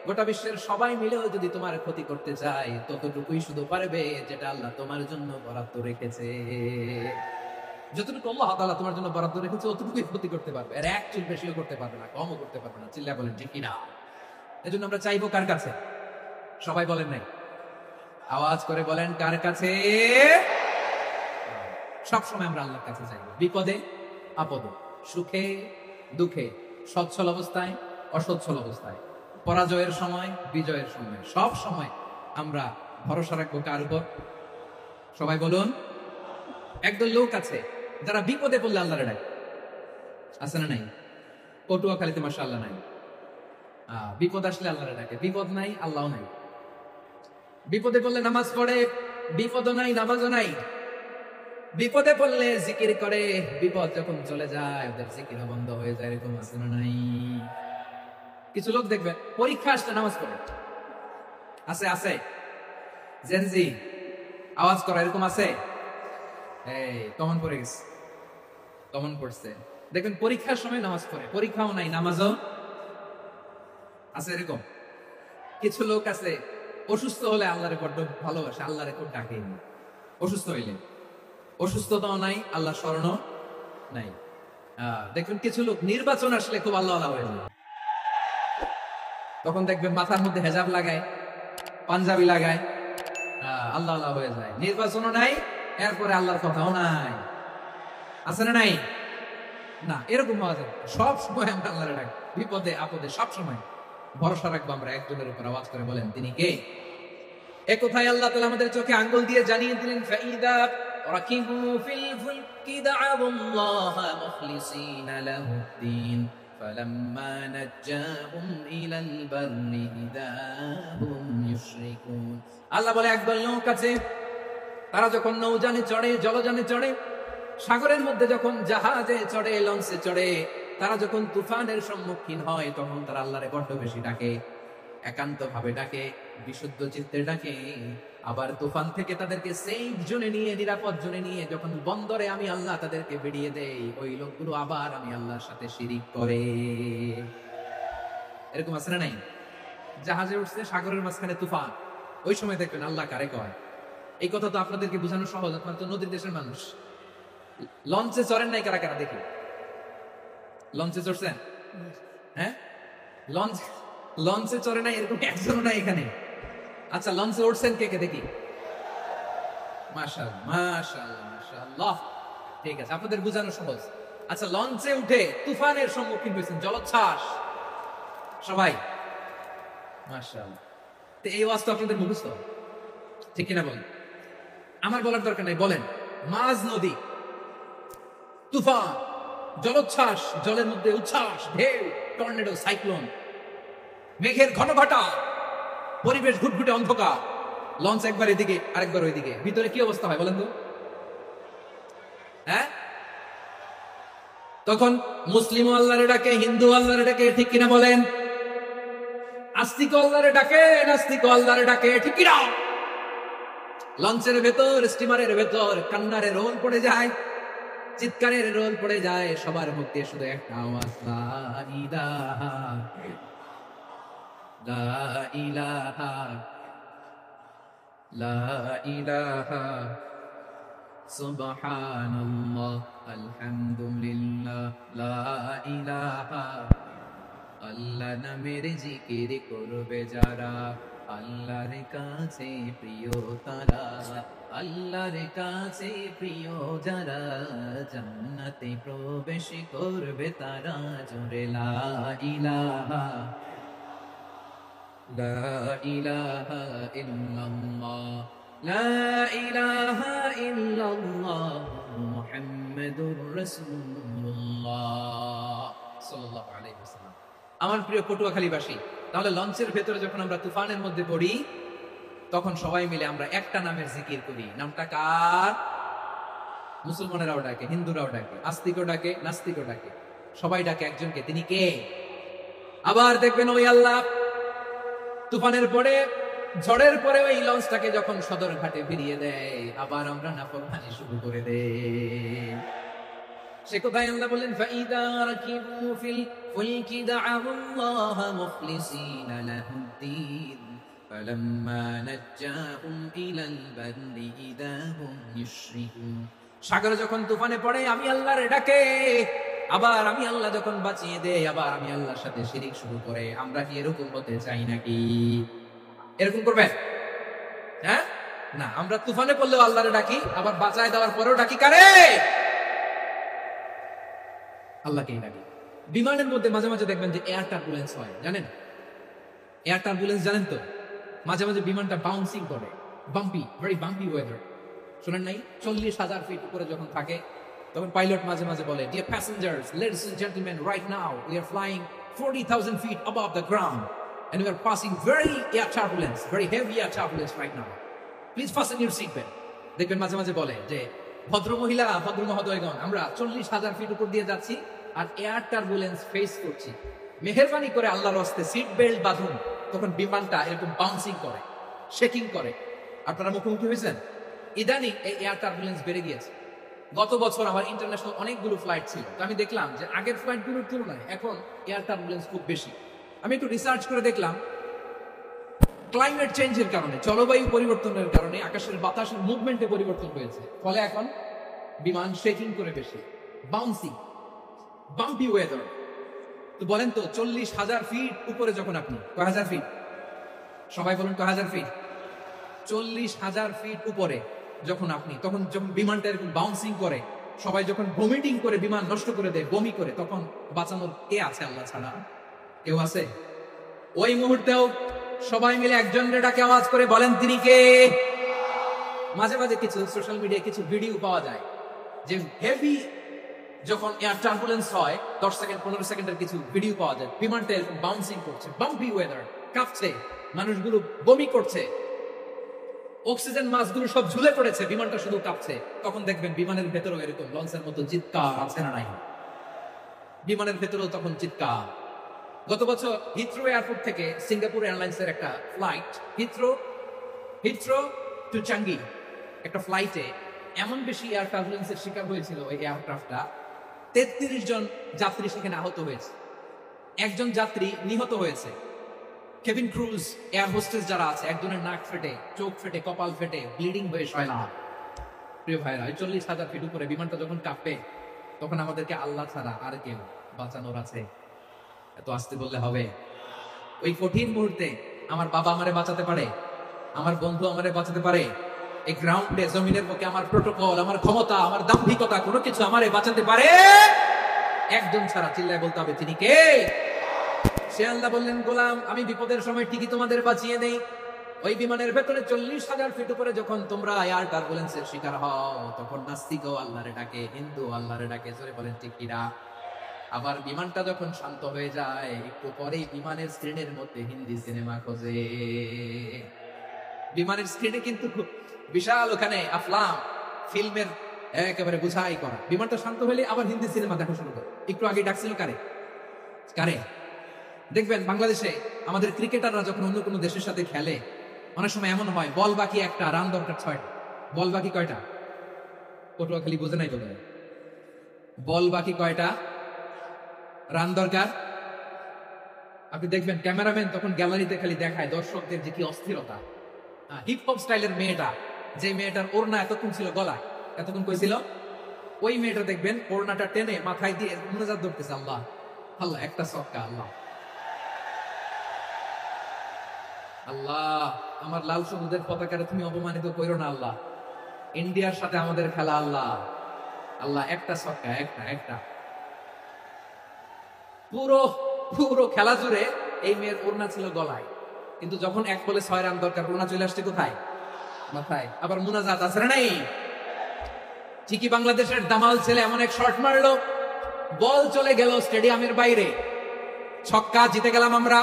গোটা বিশ্বের সবাই মিলেও যদি তোমার ক্ষতি করতে চায় ততটুকুই শুধু পারবে যেটা আল্লাহ তোমার জন্য বরাদ্দ রেখেছে। যতটুকু আল্লাহ তাআলা তোমার জন্য বরাদ্দ রেখেছে ততটুকুই ক্ষতি করতে পারবে, আর এক চুল বেশিও করতে পারবে না, কমও করতে পারবে না। চিল্লা বলেন ঠিক কিনা? এজন্য আমরা চাইবো কার কাছে? সবাই বলেন নাই, আওয়াজ করে বলেন কার কাছে? সব সময় আমরা আল্লাহর কাছে চাইবো, বিপদে আপদে, সুখে দুঃখে, সচ্ছল অবস্থায় অসচ্ছল অবস্থায়, পরাজয়ের সময় বিজয়ের সময়, সব সময় আমরা ভরসা রাখবো কার উপর? সবাই বলুন। একদল লোক আছে যারা বিপদে পড়লে আল্লাহরে ডাকে, আছে না নাই? পটুয়াখালীতে মাশাআল্লাহ নাই। বিপদ আসলে আল্লাহরে ডাকে, বিপদ নাই আল্লাহও নাই। বিপদে পড়লে নামাজ পড়ে, বিপদও নাই নামাজও নাই। বিপদে পড়লে জিকির করে, বিপদ যখন চলে যায় ওদের জিকির বন্ধ হয়ে যায়। এরকম আছে না নাই? কিছু লোক দেখবেন পরীক্ষা আসলে নামাজ পড়ে, আছে আছে। জেনজি আওয়াজ করা, এরকম আছে? এই কমন পড়ে গেছে, কমন পড়ছে। দেখবেন পরীক্ষার সময় নামাজ পড়ে, পরীক্ষাও নাই নামাজও আছে। এরকম কিছু লোক আছে অসুস্থ হলে আল্লাহরে বড্ড ভালোবাসে, আল্লাহরে খুব ডাকে। অসুস্থ হইলে অসুস্থতাও নাই, আল্লাহ স্মরণও নাই। দেখবেন কিছু লোক নির্বাচন আসলে খুব আল্লাহ হয়ে যায়, তখন দেখবেন মাথার মধ্যে হেজাব লাগায়, পাঞ্জাবি লাগায়, আল্লাহ হয়ে যায়। নির্বাচনও নাই, এরপরে আল্লাহর কথাও নাই। আছে না নাই? না, এরকম হওয়া যায়। সব সময় আমরা আল্লাহরে ডাকি, বিপদে আপদে সব সময় ভরসা রাখবো আমরা একজনের উপর। আওয়াজ করে বলেন তিনি কে? এ কথাই আল্লাহ তাআলা আমাদের চোখে আঙ্গুল দিয়ে জানিয়ে দিলেন, ফাইদা রাকিবু ফিল ফুলকি দা'আবুল্লাহা মুখলিসিনা লাহুদ্দিন ফালাম্মা নাজ্জাহুম ইলাল বাররি ইযা হুম ইউশরিকুন। আল্লাহ বলে একদল লোক আছে, তারা যখন নৌযানে চড়ে, জলযানে চড়ে, সাগরের মধ্যে যখন জাহাজে চড়ে, লঞ্চে চড়ে, তারা যখন তুফানের সম্মুখীন হয়, তখন তারা আল্লাহরে বড্ড বেশি ডাকে, একান্ত ভাবে ডাকে, বিশুদ্ধ চিত্তে ডাকে। আবার তুফান থেকে তাদেরকে সেফ জোনে নিয়ে, নিরাপদ জোনে নিয়ে যখন বন্দরে আমি আল্লাহ তাদেরকে বেরিয়ে দেই, ওই লোকগুলো আবার আমি আল্লাহর সাথে শিরিক করে। এরকম আছে না নাই? জাহাজে উঠছে, সাগরের মাঝখানে তুফান, ওই সময় দেখবেন আল্লাহ কারে কয়। এই কথা তো আপনাদেরকে বোঝানো সহজ, আপনার তো নদীর দেশের মানুষ। লঞ্চে চড়েন নাই কারা কারা দেখি? লঞ্চে চড়ছেন? হ্যাঁ, লঞ্চে চড়ে নাই এরকম একজনও নাই এখানে। আচ্ছা, লঞ্চে উঠছেন কে কে দেখি? মাশাআল্লাহ, মাশাআল্লাহ, মাশাআল্লাহ। ঠিক আছে, আপনাদের বোঝানো সহজ। আচ্ছা, লঞ্চে উঠে তুফানের সম্মুখীন হয়েছেন, জলোচ্ছ্বাস, সবাই? মাশাআল্লাহ। তো এই ওয়াজ তো আপনাদের মুখস্থ, ঠিক কিনা বলেন? আমার বলার দরকার নাই, বলেন। মাঝ নদী, তুফান, জলোচ্ছ্বাস, জলের মধ্যে উচ্ছ্বাস, ঢেউ, টর্নেডো, সাইক্লোন, মেঘের ঘনঘটা, পরিবেশ ঘুটঘুটে অন্ধকার, লঞ্চ একবার এদিকে আরেকবার ওইদিকে, ভিতরে কি অবস্থা হয় বলেন তো? হ্যাঁ, তখন মুসলিম আল্লাহরে ডাকে, হিন্দু আল্লাহরে ডাকে, ঠিক কিনা বলেন? আস্তিক আল্লাহরে ডাকে, নাস্তিক আল্লাহরে ডাকে, ঠিক কিনা? লঞ্চের ভেতর, স্টিমারের ভেতর কান্নারের রোল পড়ে যায়, চিৎকারের রোল পড়ে যায়, সবার মুখে শুধু একটা আওয়াজ, লা ইলাহা, লা ইলাহা, লা ইলাহা, সুবহানাল্লাহ, আলহামদুলিল্লাহ, লা ইলাহা। আল্লাহ নামের জিকির করবে যারা, আল্লাহর কাছে প্রিয় তারা, আল্লাহর কাছে প্রিয় যারা, জান্নাতে প্রবেশ করবে তারা, জোরে লা ইলাহা, লা ইলাহা ইল্লাল্লাহ, লা ইলাহা ইল্লাল্লাহ, মুহাম্মাদুর রাসূলুল্লাহ সাল্লাল্লাহু আলাইহি ওয়াসাল্লাম। আমার প্রিয় পটুয়াখালীবাসী, তাহলে লঞ্চের ভেতরে যখন আমরা তুফানের মধ্যে পড়ি, তখন সবাই মিলে আমরা একটা নামের জিকির করি। নামটা কার? মুসলমানেরাও ডাকে, হিন্দুরাও ডাকে, আস্তিকও ডাকে, নাস্তিকও ডাকে, সবাই ডাকে একজনকে, তিনি কে? আবার দেখবেন ওই আল্লাহ তুফানের পরে, ঝড়ের পরে ওই লঞ্চটাকে যখন সদর ঘাটে ফিরিয়ে দেয়, আবার আমরা নাফরমানি শুরু করে দেই। সে কোথায় আল্লাহ বললেন, ফাইদা রাকিবু ফিল ফুলকি দা'আবুল্লাহা মুখলিসিনা লাহুদ্দিন ফালাম্মা নাজ্জাহুম ইলাল বাররি ইযা হুম ইউশরিকুন। সাগরে যখন তুফানে পড়ে আমি আল্লাহরে ডাকে, আবার আমি আল্লাহ যখন বাঁচিয়ে দেই, আবার আমি আল্লাহর সাথে শিরিক শুরু করে। আমরা কি এরকম হতে চাই নাকি? এরকম করবেন? হ্যাঁ, না। আমরা তুফানে পড়লেও আল্লাহরে ডাকি, আবার বাঁচায় দেওয়ার পরেও ডাকি কারে? আল্লাহকেই ডাকি। বিমানের মধ্যে মাঝে মাঝে দেখবেন যে এয়ার টার্বুলেন্স হয়, জানেন? এয়ার টার্বুলেন্স জানেন তো? মাঝে মাঝে বিমানটা বাউন্সিং করে, বাম্পি, ভেরি বাম্পি ওয়েদার। শুনেন নাই? 40,000 ফিট উপরে যখন থাকে, তখন পাইলট মাঝে মাঝে বলে, dear passengers, ladies and gentleman, right now we are flying 40,000 feet above the ground and we are passing very air turbulence, very heavy air turbulence right now. Please fasten your seat belt. দেখবেন মাঝে মাঝে বলে যে, ভদ্র মহিলা, ভদ্র মহোদয়গণ, আমরা 40,000 ফিট উপর দিয়ে যাচ্ছি আর এয়ার টার্বুলেন্স ফেস করছি, মেহেরবানি করে আল্লাহর রাস্তায় সিট বেল্ট বাঁধুন। তখন বিমানটা এরকম বাউন্সিং করে, শেকিং করে। আপনারা মুখোমুখি হয়েছেন? ইদানিং এই এয়ার টার্বুলেন্স বেড়ে গিয়েছে। গত বছর আমার ইন্টারন্যাশনাল অনেকগুলো ফ্লাইট ছিল, তো আমি দেখলাম যে আগের ফ্লাইটগুলোর তুলনায় এখন এয়ার টার্বুলেন্স খুব বেশি। আমি একটু রিসার্চ করে দেখলাম, ক্লাইমেট চেঞ্জের কারণে, জলবায়ু পরিবর্তনের কারণে আকাশের বাতাসের মুভমেন্টে পরিবর্তন হয়েছে, ফলে এখন বিমান শেকিং করে বেশি, বাউন্সিং, বাম্পি ওয়েদার। তো বলেন তো 40,000 ফিট উপরে যখন আপনি, কয় হাজার ফিট, সবাই বলুন কয় হাজার ফিট, 40,000 ফিট উপরে যখন আপনি, তখন যখন বিমানটা এরকম বাউন্সিং করে, সবাই যখন ভমিটিং করে বিমান নষ্ট করে দেয়, বমি করে, তখন বাঁচানোর কে আছে আল্লাহ ছাড়া? কেউ আছে? ওই মুহূর্তেও সবাই মিলে একজনের ডাকে আওয়াজ করে বলেন তিনি কে? মাঝে মাঝে কিছু সোশ্যাল মিডিয়ায় কিছু ভিডিও পাওয়া যায় যে হেভি যখন এয়ার টার্বুলেন্স হয়, 10 সেকেন্ড 15 সেকেন্ডের কিছু ভিডিও পাওয়া যায়, বিমানটা এরকম বাউন্সিং করছে, বাম্পি ওয়েদার, কাঁপছে, মানুষগুলো বমি করছে, অক্সিজেন মাস্কগুলো সব ঝুলে পড়েছে, বিমানটা শুধু কাঁপছে। তখন দেখবেন বিমানের ভেতরেও এরকম লঞ্চের মতো চিৎকার আছে না নাই? বিমানের ভেতরেও তখন চিৎকার। গত বছর হিথ্রো এয়ারপোর্ট থেকে সিঙ্গাপুর এয়ারলাইন্সের একটা ফ্লাইট, হিথ্রো টু চাঙ্গি, একটা ফ্লাইটে এমন বেশি এয়ার টার্বুলেন্সের শিকার হয়েছিল ওই এয়ারক্রাফটটা, 33 জন যাত্রী সেখানে আহত হয়েছে, একজন যাত্রী নিহত হয়েছে। কেভিন ক্রুজ, এয়ার হোস্টেস যারা আছে, একজনের নাক ফেটে, চোখ ফেটে, কপাল ফেটে, ব্লিডিং হয়ে শয়লা। প্রিয় ভাইরা, 40,000 ফিট উপরে বিমানটা যখন কাঁপে, তখন আমাদেরকে আল্লাহ ছাড়া আর কেউ বাঁচানোর আছে? এত আসতে বললে হবে? ওই কঠিন মুহূর্তে আমার বাবা আমারে বাঁচাতে পারে, আমার বন্ধু আমারে বাঁচাতে পারে, এই গ্রাউন্ডে জমিনের পক্ষে আমার প্রোটোকল, আমার ক্ষমতা, আমার দাম্ভিকতা, কোনো কিছু আমারে বাঁচাতে পারে একজন ছাড়া। চিল্লায় বলতে হবে তিনি কে? সে আল্লাহ বললেন, গোলাম আমি বিপদের সময় ঠিকই তোমাদের বাঁচিয়ে দেই। ওই বিমানের ভেতরে 40,000 ফিট উপরে যখন তোমরা এয়ার টার্বুলেন্সের শিকার হও, তখন নাস্তিকও আল্লাহরে ডাকে, হিন্দু আল্লাহরে ডাকে, জোরে বলেন ঠিক কিনা? আবার বিমানটা যখন শান্ত হয়ে যায়, একটু পরেই বিমানের স্ক্রিনের মধ্যে হিন্দি সিনেমা খোঁজে। বিমানের স্ক্রিনে কিন্তু বিশাল ওখানে আফলাম ফিল্মের একেবারে বুঝাই করা। বিমানটা শান্ত হলে আবার হিন্দি সিনেমা দেখা শুরু করে। একটু আগে ডাকছিল কারে কারে? দেখবেন বাংলাদেশে আমাদের ক্রিকেটাররা যখন অন্য কোনো দেশের সাথে খেলে, অনেক সময় এমন হয় বল বাকি একটা, রান দরকার 6টা। বল বাকি কয়টা? পটুয়াখালী বোঝে নাই বলে, বল বাকি কয়টা, রান দরকার। আপনি দেখবেন ক্যামেরাম্যান তখন গ্যালারিতে খালি দেখায় দর্শকদের যে কি অস্থিরতা। হিপ হপ স্টাইলের মেয়েটা, যে মেয়েটার ওড়না এতক্ষণ ছিল গলায়, এতক্ষণ কই ছিল, ওই মেয়েটা দেখবেন ওড়নাটা টেনে মাথায় দিয়ে মুনাজাত ধরতেছে, আল্লাহ আল্লাহ, একটা সক্কা, আল্লাহ আল্লাহ, আমার লাল সবুজের পতাকারে তুমি অপমানিত করো না আল্লাহ, ইন্ডিয়ার সাথে আমাদের খেলা, আল্লাহ আল্লাহ, একটা সক্কা, একটা। পুরো পুরো খেলা জুড়ে এই মেয়ের ওড়না ছিল গলায়, কিন্তু যখন 1 বলে 6 রান দরকার, ওড়না চলে আসছে কোথায়? মাথায়। আবার মুনাজাত আছে না নাই? ঠিকই বাংলাদেশের দামাল ছেলে এমন এক শট মারলো, বল চলে গেল স্টেডিয়ামের বাইরে, ছক্কা, জিতে গেলাম আমরা।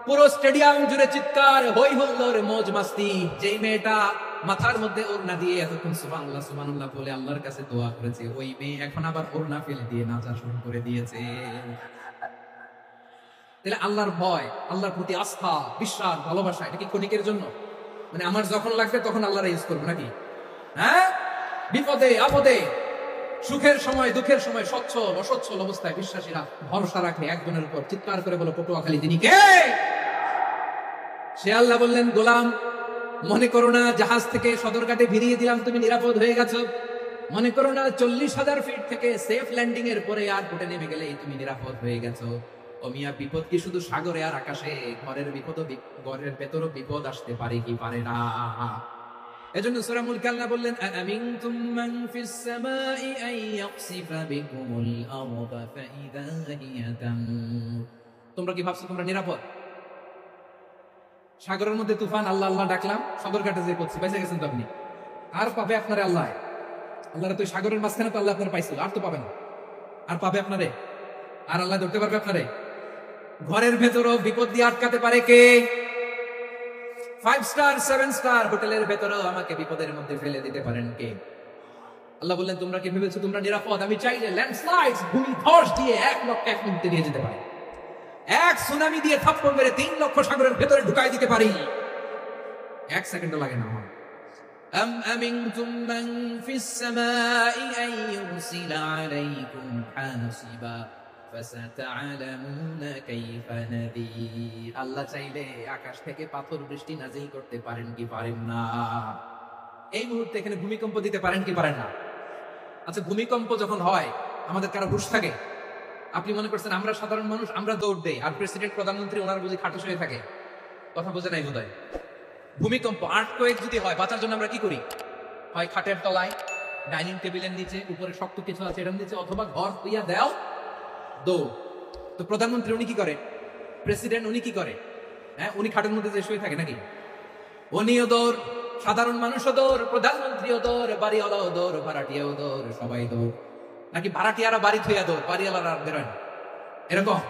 পুরো স্টেডিয়াম জুড়ে চিৎকার, হই হুল্লোড়, মৌজ মাস্তি। যেই মেয়েটা মাথার মধ্যে ওড়না দিয়ে এতক্ষণ সুবহানাল্লাহ সুবহানাল্লাহ বলে আল্লাহর কাছে দোয়া করেছে, ওই মেয়ে এখন আবার ওড়না ফেলে দিয়ে নাচা শুরু করে দিয়েছে। তাহলে আল্লাহর ভয়, আল্লাহর প্রতি আস্থা, বিশ্বাস, ভালোবাসা, এটা কি ক্ষণিকের জন্য? মানে আমার যখন লাগবে তখন আল্লাহর ইউজ করবো নাকি? হ্যাঁ, বিপদে আপদে, সুখের সময় দুঃখের সময়, সচ্ছল অসচ্ছল অবস্থায় বিশ্বাসীরা ভরসা রাখে একজনের উপর। চিৎকার করে বলো পটুয়াখালী তিনি কে? সে আল্লাহ বললেন, গোলাম মনে করো না জাহাজ থেকে সদরঘাটে ভিড়িয়ে দিলাম তুমি নিরাপদ হয়ে গেছো, মনে করো না 40,000 ফিট থেকে সেফ ল্যান্ডিং এর পরে এয়ারপোর্টে নেমে গেলে তুমি নিরাপদ হয়ে গেছো। ও মিয়া, বিপদ কি শুধু সাগরে আর আকাশে? ঘরের বিপদ, ঘরের ভেতরও বিপদ আসতে পারে কি পারে না? এজন্য সূরা মুলক আল্লাহ বললেন, আমিনতুম মান ফিস সামাই আন ইয়াকসিফা বিকুমুল আরদা ফাইদা হিয়া তামুর। তোমরা কি ভাবছো তোমরা নিরাপদ? সাগরের মধ্যে তুফান, আল্লাহ আল্লাহ ডাকলাম, সদরঘাটে যে করছি, বেঁচে গেছেন তো আপনি। আর পাবে আপনারে আল্লাহ? আল্লাহরে তো সাগরের মাঝখানে তো আল্লাহ আপনার পাইছিল, আর তো পাবে না। আর পাবে আপনারে? আর আল্লাহ ধরতে পারবে আপনারে? ঘরের ভেতরও বিপদ দিয়ে আটকাতে পারে কে? 5 স্টার 7 স্টার হোটেলের ভেতরেও আমাকে বিপদের মধ্যে ফেলে দিতে পারেন কে? আল্লাহ বললেন, তোমরা কি ভেবেছো তোমরা নিরাপদ? আমি চাইলে ল্যান্ডস্লাইড, ভূমিধস দিয়ে 1 লক্ষ 1 মিনিটে নিয়ে যেতে পারি। এক সুনামি দিয়ে থাপ্পড় মেরে 3 লক্ষ সাগরের ভেতরে ঢুকাই দিতে পারি, 1 সেকেন্ডও লাগে না আমার। আম আমিনতুম মান ফিস সামাই আন ইউরসিলা আলাইকুম হাসিবা ফাসাতা'লামুনা কাইফা নাযীর। আল্লাহ চাইলে আকাশ থেকে পাথর বৃষ্টি নাযিল করতে পারেন কি পারেন না? এই মুহূর্তে এখানে ভূমিকম্প দিতে পারেন কি পারেন না? আচ্ছা, ভূমিকম্প যখন হয় আমাদের কারো হুঁশ থাকে? আপনি মনে করছেন আমরা সাধারণ মানুষ, আমরা দৌড় দেই, আর প্রেসিডেন্ট প্রধানমন্ত্রী ওনার বুঝি খাটো শুয়ে থাকে? কথা বোঝে নাই বোধহয়। ভূমিকম্প, আর্থকোয়েক যদি হয়, বাঁচার জন্য আমরা কি করি? হয় খাটের তলায়, ডাইনিং টেবিলের নিচে, উপরে শক্ত কিছু আছে এটার নিচে, অথবা ঘর হইয়া দেও দৌড়। তো প্রধানমন্ত্রী উনি কি করে? প্রেসিডেন্ট উনি কি করে? হ্যাঁ, উনি খাটের মধ্যে যে শুয়ে থাকে নাকি? উনিও দৌড়, সাধারণ মানুষও দৌড়, প্রধানমন্ত্রীও দৌড়, বাড়িওয়ালাও দৌড়, ভাড়াটিয়াও দৌড়, সবাই দৌড়। নাকি ভাড়াটিয়ারা বাড়ি থইয়া দৌড়, বাড়িওয়ালারা আর বেরোয় না? এরকম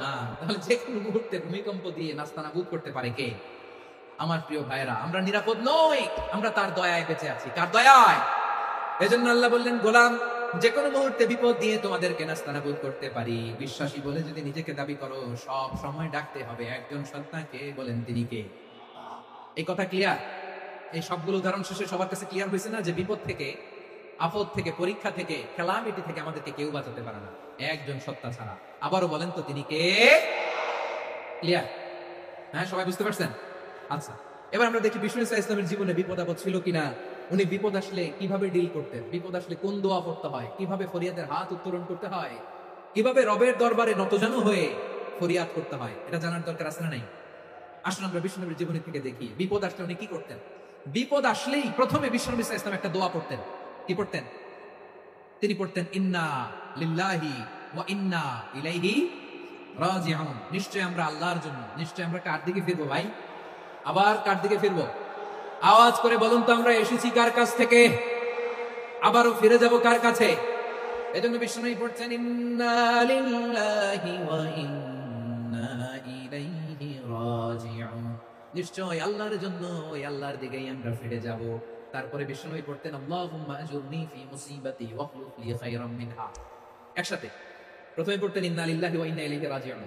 না। তাহলে যে কোনো মুহূর্তে ভূমিকম্প দিয়ে নাস্তানাবুদ করতে পারে কে? আমার প্রিয় ভাইয়েরা, আমরা নিরাপদ নই, আমরা তার দয়ায় বেঁচে আছি। কার দয়ায়? এজন্য আল্লাহ বললেন, গোলাম, যে কোনো মুহূর্তে বিপদ দিয়ে তোমাদেরকে নাস্তানাবুদ করতে পারি। বিশ্বাসী বলে যদি নিজেকে দাবি করো, সব সময় ডাকতে হবে একজন সত্তাকে। বলেন তিনি কে? এই কথা ক্লিয়ার? এই সবগুলো উদাহরণ শেষে সবার কাছে ক্লিয়ার হয়েছে না যে বিপদ থেকে, আপদ থেকে, পরীক্ষা থেকে, ক্যালামিটি থেকে আমাদেরকে কেউ বাঁচাতে পারে না একজন সত্তা ছাড়া। আবারও বলেন তো তিনি কে? ক্লিয়ার? হ্যাঁ, সবাই বুঝতে পারছেন? আচ্ছা, এবার আমরা দেখি বিষ্ণু ইসা ইসলামের জীবনে বিপদ আপদ ছিল কিনা। উনি বিপদ আসলে কিভাবে ডিল করতেন, বিপদ আসলে কোন দোয়া পড়তে হয়, কিভাবে ফরিয়াদের হাত উত্তোলন করতে হয়, কিভাবে রবের দরবারে নতজানু হয়ে ফরিয়াদ করতে হয়, এটা জানার দরকার আছে না নাই? আসলে আমরা বিষ্ণুনবীর জীবনী থেকে দেখি বিপদ আসলে উনি কি করতেন। বিপদ আসলেই প্রথমে বিষ্ণু ইসা ইসলাম একটা দোয়া পড়তেন। কি পড়তেন? তিনি পড়তেন, ইন্না লিল্লাহি ওয়া ইন্না ইলাইহি রাজিউন। নিশ্চয় আমরা আল্লাহর জন্য, নিশ্চয় আমরা কার দিকে ফিরবো ভাই? আবার কার দিকে ফিরবো? আওয়াজ করে বলুন তো, আমরা এসেছি কার কাছ থেকে, আবারও ফিরে যাব কার কাছে? এজন্য বিষ্ণু পড়ছেন, ইন্না লিল্লাহি ওয়া ইন্না ইলাইহি রাজিউন। নিশ্চয় আল্লাহর জন্য, ওই আল্লাহর দিকেই আমরা ফিরে যাব। তারপরে বিষ্ণু পড়তেন, আল্লাহুম্মা আজুরনি ফি মুসিবাতি ওয়াখলুফ লি খায়রাম মিনহা। একসাথে প্রথমে পড়তেন ইন্না লিল্লাহি ওয়া ইন্না ইলাইহি রাজিউন,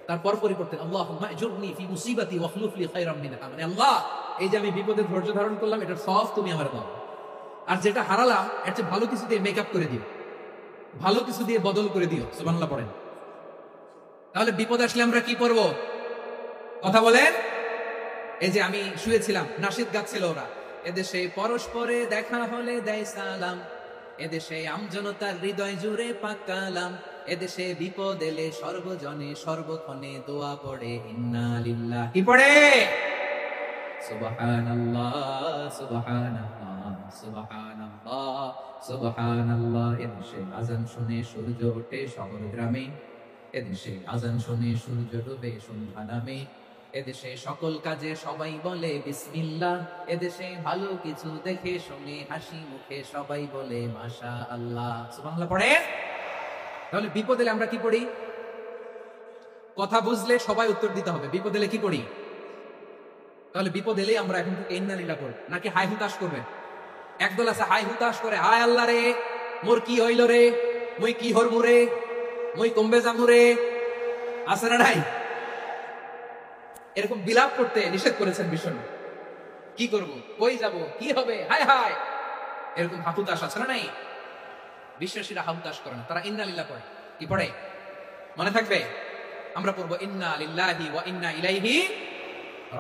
তারপর পরে পড়তেন আল্লাহুম্মা আজুরনি ফি মুসিবাতি ওয়াখলুফ লি খায়রাম মিনহা। মানে আল্লাহ, এই যে আমি বিপদে ধৈর্য ধারণ করলাম, এটার সব তুমি আমার দাও, আর যেটা হারালাম এর চেয়ে ভালো কিছু দিয়ে মেকআপ করে দিও, ভালো কিছু দিয়ে বদল করে দিও। সুবহানাল্লাহ পড়েন। তাহলে বিপদ আসলে আমরা কি করব? কথা বলেন। এই যে আমি শুয়েছিলাম, নাশিদ গাচ্ছিল ওরা, এদেশে পরস্পরে দেখা হলে দেয় সালাম, এদেশে আমজনতার হৃদয় জুড়ে পাকালাম, এদেশে বিপদ এলে সর্বজনে সর্বক্ষণে দোয়া পড়ে ইন্না লিল্লাহ। কি পড়ে? সুবহানাল্লাহ সুবহানাল্লাহ সুবহানাল্লাহ সুবহানাল্লাহ। এদেশে আজান শুনে সূর্য ওঠে শহর গ্রামে, এদেশে আজান শুনে সূর্য ডুবে সন্ধ্যা নামে, এদেশে সকল কাজে সবাই বলে বিসমিল্লাহ, এদেশে ভালো কিছু দেখে শুনে হাসি মুখে সবাই বলে মাশাআল্লাহ। সুবহানাল্লাহ পড়ে। তাহলে বিপদ এলে আমরা কি পড়ি? কথা বুঝলে সবাই উত্তর দিতে হবে। বিপদ এলে কি পড়ি? তাহলে বিপদ এলেই আমরা এখন থেকে ইন্না লিল্লাহ পড়ব, নাকি হাই হুতাশ করবেন? একদল আছে হাই হুতাশ করে, হায় আল্লাহ রে, মোর কি হইল রে, মই কি হরমু রে, মই কমবে যামু রে। আছে না নাই? এরকম বিলাপ করতে নিষেধ করেছেন বিষ্ণু। কি করব, কই যাব, কি হবে, হায় হায়, এরকম হাহুতাশ আছে না নাই? বিশ্বাসীরা হাহুতাশ করে না, তারা ইন্না লিল্লাহ পড়ে। কি পড়ে? মনে থাকবে? আমরা পড়বো ইন্না লিল্লাহি ওয়া ইন্না ইলাইহি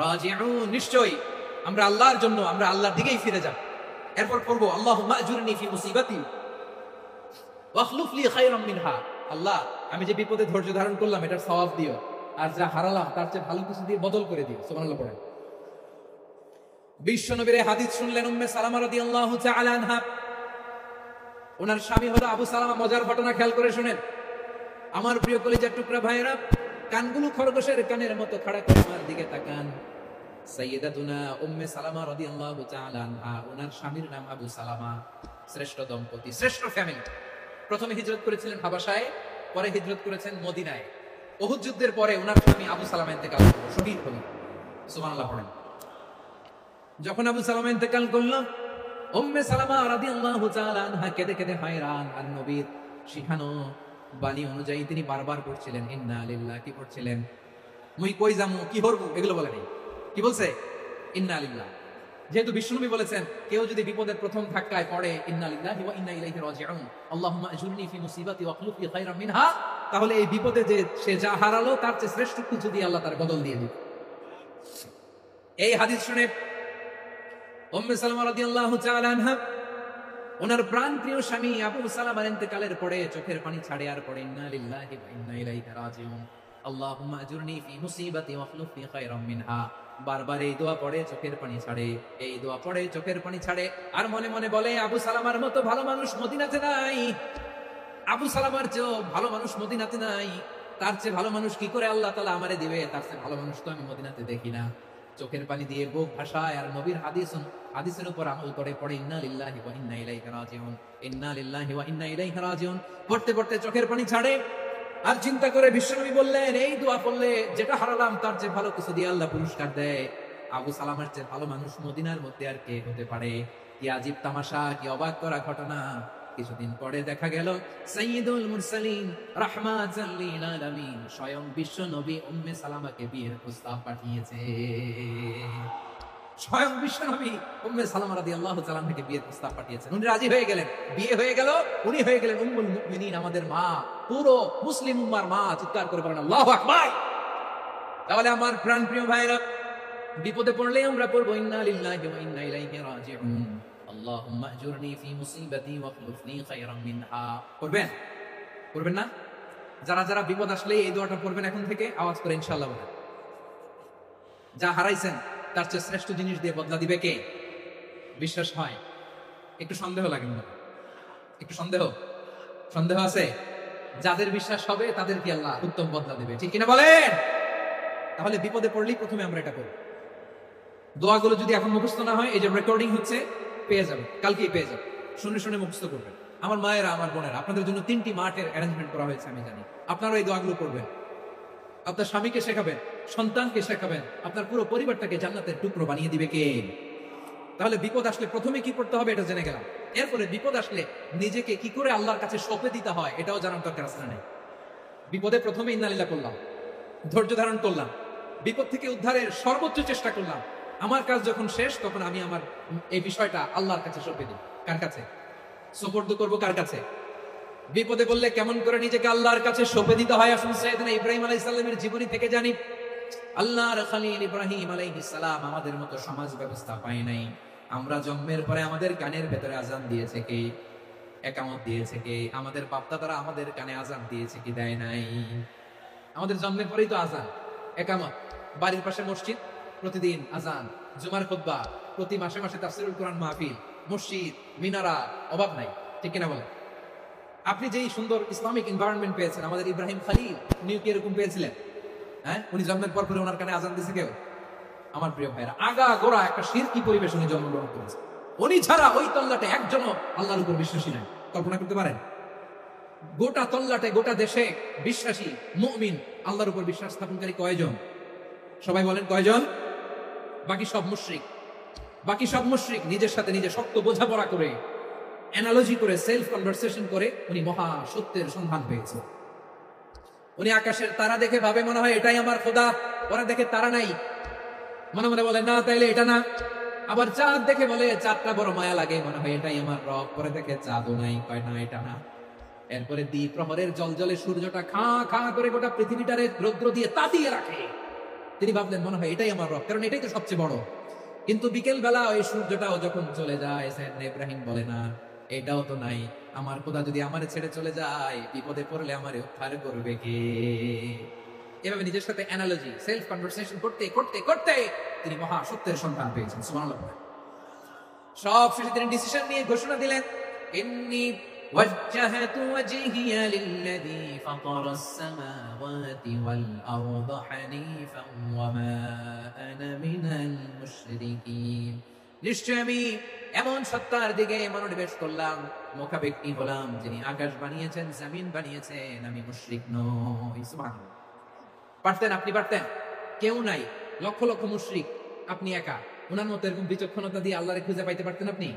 রাজিউন। নিশ্চয়ই আমরা আল্লাহর জন্য, আমরা আল্লাহর দিকেই ফিরে যাব। এরপর পড়বো আল্লাহুম্মা আজুরনি ফি মুসিবাতি ওয়াখলুফ লি খায়রাম মিনহা। আল্লাহ, আমি যে বিপদে ধৈর্য ধারণ করলাম এটার সওয়াব দিও, আর যা হারালাম তার চেয়ে ভালো কিছু দিয়ে বদল করে দিও। সুবহানাল্লাহ পড়েন। বিশ্বনবীর হাদিস শুনলেন উম্মে সালামা রাদিয়াল্লাহু তাআলা আনহা। ওনার স্বামী হলো আবু সালামা। মজার ঘটনা খেয়াল করে শুনেন আমার প্রিয় কলিজার টুকরা ভাইয়েরা। কানগুলো খরগোশের কানের মতো খাড়া করে আমার দিকে তাকান। সাইয়্যিদাতুনা উম্মে সালামা রাদিয়াল্লাহু তাআলা আনহা, ওনার স্বামীর নাম আবু সালামা। শ্রেষ্ঠ দম্পতি, শ্রেষ্ঠ ফ্যামিলি। প্রথমে হিজরত করেছিলেন হাবাসায়, পরে হিজরত করেছেন মদিনায়। উহুদ যুদ্ধের পরে ওনার স্বামী আবু সালামা ইন্তেকাল করলেন, শহীদ হলেন। সুবহানাল্লাহ পড়েন। যখন আবু সালামা ইন্তেকাল করল, উম্মে সালামা রাদিয়াল্লাহু তাআলা আনহা কেঁদে কেঁদে হয়রান। আর নবীর শিখানো বাণী অনুযায়ী তিনি বারবার পড়ছিলেন ইন্না লিল্লাহ। কি পড়ছিলেন? মুই কই যামু, কি হরবো, এগুলো বলে নাই। কি বলছে? ইন্না লিল্লাহ। যেহেতু বিষ্ণুনবী বলেছেন কেউ যদি বিপদের প্রথম ধাক্কায় পড়ে ইন্না লিল্লাহি ওয়া ইন্না ইলাইহি রাজিউন, আল্লাহুম্মা আজুরনি ফি মুসিবাতি ওয়াখলুফ লি খায়রাম মিনহা, তাহলে এই বিপদে যে সে যা হারালো তার চেয়ে শ্রেষ্ঠ কিছু দিয়ে আল্লাহ তার বদল দিয়ে দিবে। এই হাদিস শুনে উম্মে সালামা রাদিয়াল্লাহু তাআলা আনহা ওনার প্রাণ প্রিয় স্বামী আবু সালামার ইন্তেকালের পরে চোখের পানি ছাড়ে আর পড়ে ইন্না লিল্লাহি ওয়া ইন্না ইলাইহি রাজিউন আল্লাহুম্মা আজুরনি ফি মুসিবাতি ওয়া আখলুফনি খায়রাম মিনহা। বারবার এই দোয়া পড়ে চোখের পানি ছাড়ে, এই দোয়া পড়ে চোখের পানি ছাড়ে, আর মনে মনে বলে আবু সালামার মতো ভালো মানুষ মদিনাতে নাই, আবু সালামার চেয়েও ভালো মানুষ মদিনাতে নাই, তার চেয়ে ভালো মানুষ কি করে আল্লাহ তাআলা আমারে দিবে, তার চেয়ে ভালো মানুষ তো আমি মদিনাতে দেখি না। চোখের পানি দিয়ে বুক ভাষায় আর নবীর হাদিসের উপর আমল করে পড়ে ইন্না লিল্লাহি ওয়া ইন্না ইলাইহি রাজিউন, ইন্না লিল্লাহি ওয়া ইন্না ইলাইহি রাজিউন। পড়তে পড়তে চোখের পানি ছাড়ে আর চিন্তা করে বিশ্বনবী বললেন, এই দোয়া পড়লে যেটা হারালাম তার চেয়ে ভালো কিছু দিয়ে আল্লাহ পুরস্কার দেয়। আবু সালামার চেয়ে ভালো মানুষ মদিনার মধ্যে আর কে হতে পারে? কি আজীব তামাশা, কি অবাক করা ঘটনা। কিছুদিন পরে দেখা গেল সাইয়্যিদুল মুরসালিন রাহমাতাল লিল আলামিন স্বয়ং বিশ্ব নবী উম্মে সালামাকে বিয়ের প্রস্তাব পাঠিয়েছে। স্বয়ং বিশ্ব নবী উম্মে সালামা রাদিয়াল্লাহু তাআলা থেকে বিয়ের প্রস্তাব পাঠিয়েছেন। উনি রাজি হয়ে গেলেন, বিয়ে হয়ে গেল, উনি হয়ে গেলেন উম্মুল মুমিনিন, আমাদের মা, পুরো মুসলিম উম্মার মা। চিৎকার করে বলেন আল্লাহু আকবার। তাহলে আমার প্রাণ প্রিয় ভাইরা, বিপদে পড়লে আমরা পড়বো ইন্না লিল্লাহি ওয়া ইন্না ইলাইহি রাজিউন আল্লাহুম্মা আজুরনি ফি মুসিবাতি ওয়া আখলুফনি খায়রাম মিনহা। পড়বেন? পড়বেন না? যারা যারা বিপদ আসলে এই দোয়াটা পড়বেন এখন থেকে আওয়াজ করে ইনশাআল্লাহ বলেন। যা হারাইছেন তার চেয়ে শ্রেষ্ঠ জিনিস দিয়ে বদলা দিবে কে? বিশ্বাস হয়? একটু সন্দেহ লাগে মনে? একটু সন্দেহ আছে? যাদের বিশ্বাস হবে তাদেরকে আল্লাহ উত্তম বদলা দেবে, ঠিক কিনা বলেন? তাহলে বিপদে পড়লেই প্রথমে আমরা এটা করব। দোয়াগুলো যদি এখন মুখস্থ না হয়, এই যে রেকর্ডিং হচ্ছে, পেয়ে যাবে, কালকেই পেয়ে যাবে, শুনে শুনে মুখস্থ করবেন। আমার মায়েরা, আমার বোনেরা, আপনাদের জন্য 3টি মাঠের অ্যারেঞ্জমেন্ট করা হয়েছে, আমি জানি। আপনারা এই দোয়াগুলো করবেন, আপনার স্বামীকে শেখাবেন, সন্তানকে শেখাবেন, আপনার পুরো পরিবারটাকে জান্নাতের টুকরো বানিয়ে দিবে কে? তাহলে বিপদ আসলে প্রথমে কি করতে হবে এটা জেনে গেলাম। এরপরে বিপদ আসলে নিজেকে কি করে আল্লাহর কাছে সঁপে দিতে হয় এটাও জানার দরকার আছে না? বিপদে প্রথমে ইন্না লিল্লাহ করলাম, ধৈর্য ধারণ করলাম, বিপদ থেকে উদ্ধারের সর্বোচ্চ চেষ্টা করলাম। আমার কাজ যখন শেষ, তখন আমি আমার এই বিষয়টা আল্লাহর কাছে সঁপে দিই। কার কাছে সুপর্দ করব? কার কাছে? বিপদে বললে কেমন করে নিজেকে আল্লাহর কাছে সঁপে দিতে হয় আসুন সাইয়েদনা ইব্রাহিম আলাইহিস সালামের জীবনী থেকে জানি। আল্লাহর খলিল ইব্রাহিম আলাইহিস সালাম আমাদের মতো সমাজ ব্যবস্থা পায় নাই। আমরা জন্মের পরে আমাদের কানের ভেতরে আজান দিয়েছে কে? একামত দিয়েছে কে? আমাদের বাপ-দাদারা আমাদের কানে আজান দিয়েছে কি? দেয় নাই। আমাদের জন্মের পরেই তো আজান, একামত, বাড়ির পাশে মসজিদ, প্রতিদিন আজান, জুমার খুতবা, প্রতি মাসে মাসে তাফসীরুল কোরআন মাহফিল, মসজিদ, মিনারা, অভাব নাই, ঠিক কিনা বলেন? আপনি যেই সুন্দর ইসলামিক এনভায়রনমেন্ট পেয়েছেন, আমাদের ইব্রাহিম খলিল উনি কি এরকম পেয়েছিলেন? হ্যাঁ, উনি জন্মের পর ওনার কানে আজান দিয়েছে কেউ? আমার প্রিয় ভাইরা, আগা গোড়া একটা শিরকি পরিবেশ উনি জন্মগ্রহণ করেছে। উনি ছাড়া ওই তল্লাটে একজনও আল্লাহর উপর বিশ্বাসী নাই। কল্পনা করতে পারেন? গোটা তল্লাটে, গোটা দেশে বিশ্বাসী মুমিন, আল্লাহর উপর বিশ্বাস স্থাপনকারী কয়জন? সবাই বলেন কয়জন? বাকি সব মুশরিক। নিজের সাথে নিজে শক্ত বোঝাপড়া করে, অ্যানালজি করে, সেলফ কনভারসেশন করে উনি মহা সত্যের সন্ধান পেয়েছে। উনি আকাশের তারা দেখে ভাবে মনে হয় এটাই আমার খোদা। ওরা দেখে তারা নাই, মনে মনে বলে না তাইলে এটা না। আবার চাঁদ দেখে বলে চাঁদটা বড় মায়া লাগে, মনে হয় এটাই আমার রব। পরে দেখে চাঁদও নাই, কয় না এটা না। এরপরে দ্বি প্রহরের জলজলে সূর্যটা খা খা করে গোটা পৃথিবীটারে রৌদ্র দিয়ে তাতিয়ে রাখে। তিনি ভাবলেন মনে হয় এটাই আমার রব, কারণ এটাই তো সবচেয়ে বড়। কিন্তু বিকেল বেলা ওই সূর্যটাও যখন চলে যায়, সাইয়েদনা ইব্রাহিম বলে না এটাও তো নাই। আমার খোদা যদি আমারে ছেড়ে চলে যায়, বিপদে পড়লে আমারে উদ্ধার করবে কে? এভাবে নিজের সাথে অ্যানালজি, সেলফ কনভারসেশন করতে করতে করতে তিনি মহা সত্যের সন্ধান পেয়েছেন। সুবহানাল্লাহ। সব শেষে তিনি ডিসিশন নিয়ে ঘোষণা দিলেন, ইন্নী ওয়াজ্জাহতু ওয়াজহিয়া লিল্লাযী ফাতারাস সামাওয়াতি ওয়াল আরদা হানিফান ওয়া মা আনা মিনাল মুশরিকিন। নিশ্চয় আমি এমন সত্তার দিকে মনোনিবেশ করলাম, মুখাপেক্ষী হলাম, যিনি আকাশ বানিয়েছেন, জমিন বানিয়েছেন, আমি মুশরিক নই। সুবহানাল্লাহ। পারতেন? আপনি পারতেন? কেউ নাই, লক্ষ লক্ষ মুশরিক, আপনি একা। ওনার মতো এরকম বিচক্ষণতা দিয়ে আল্লাহরে খুঁজে পাইতে পারতেন আপনি?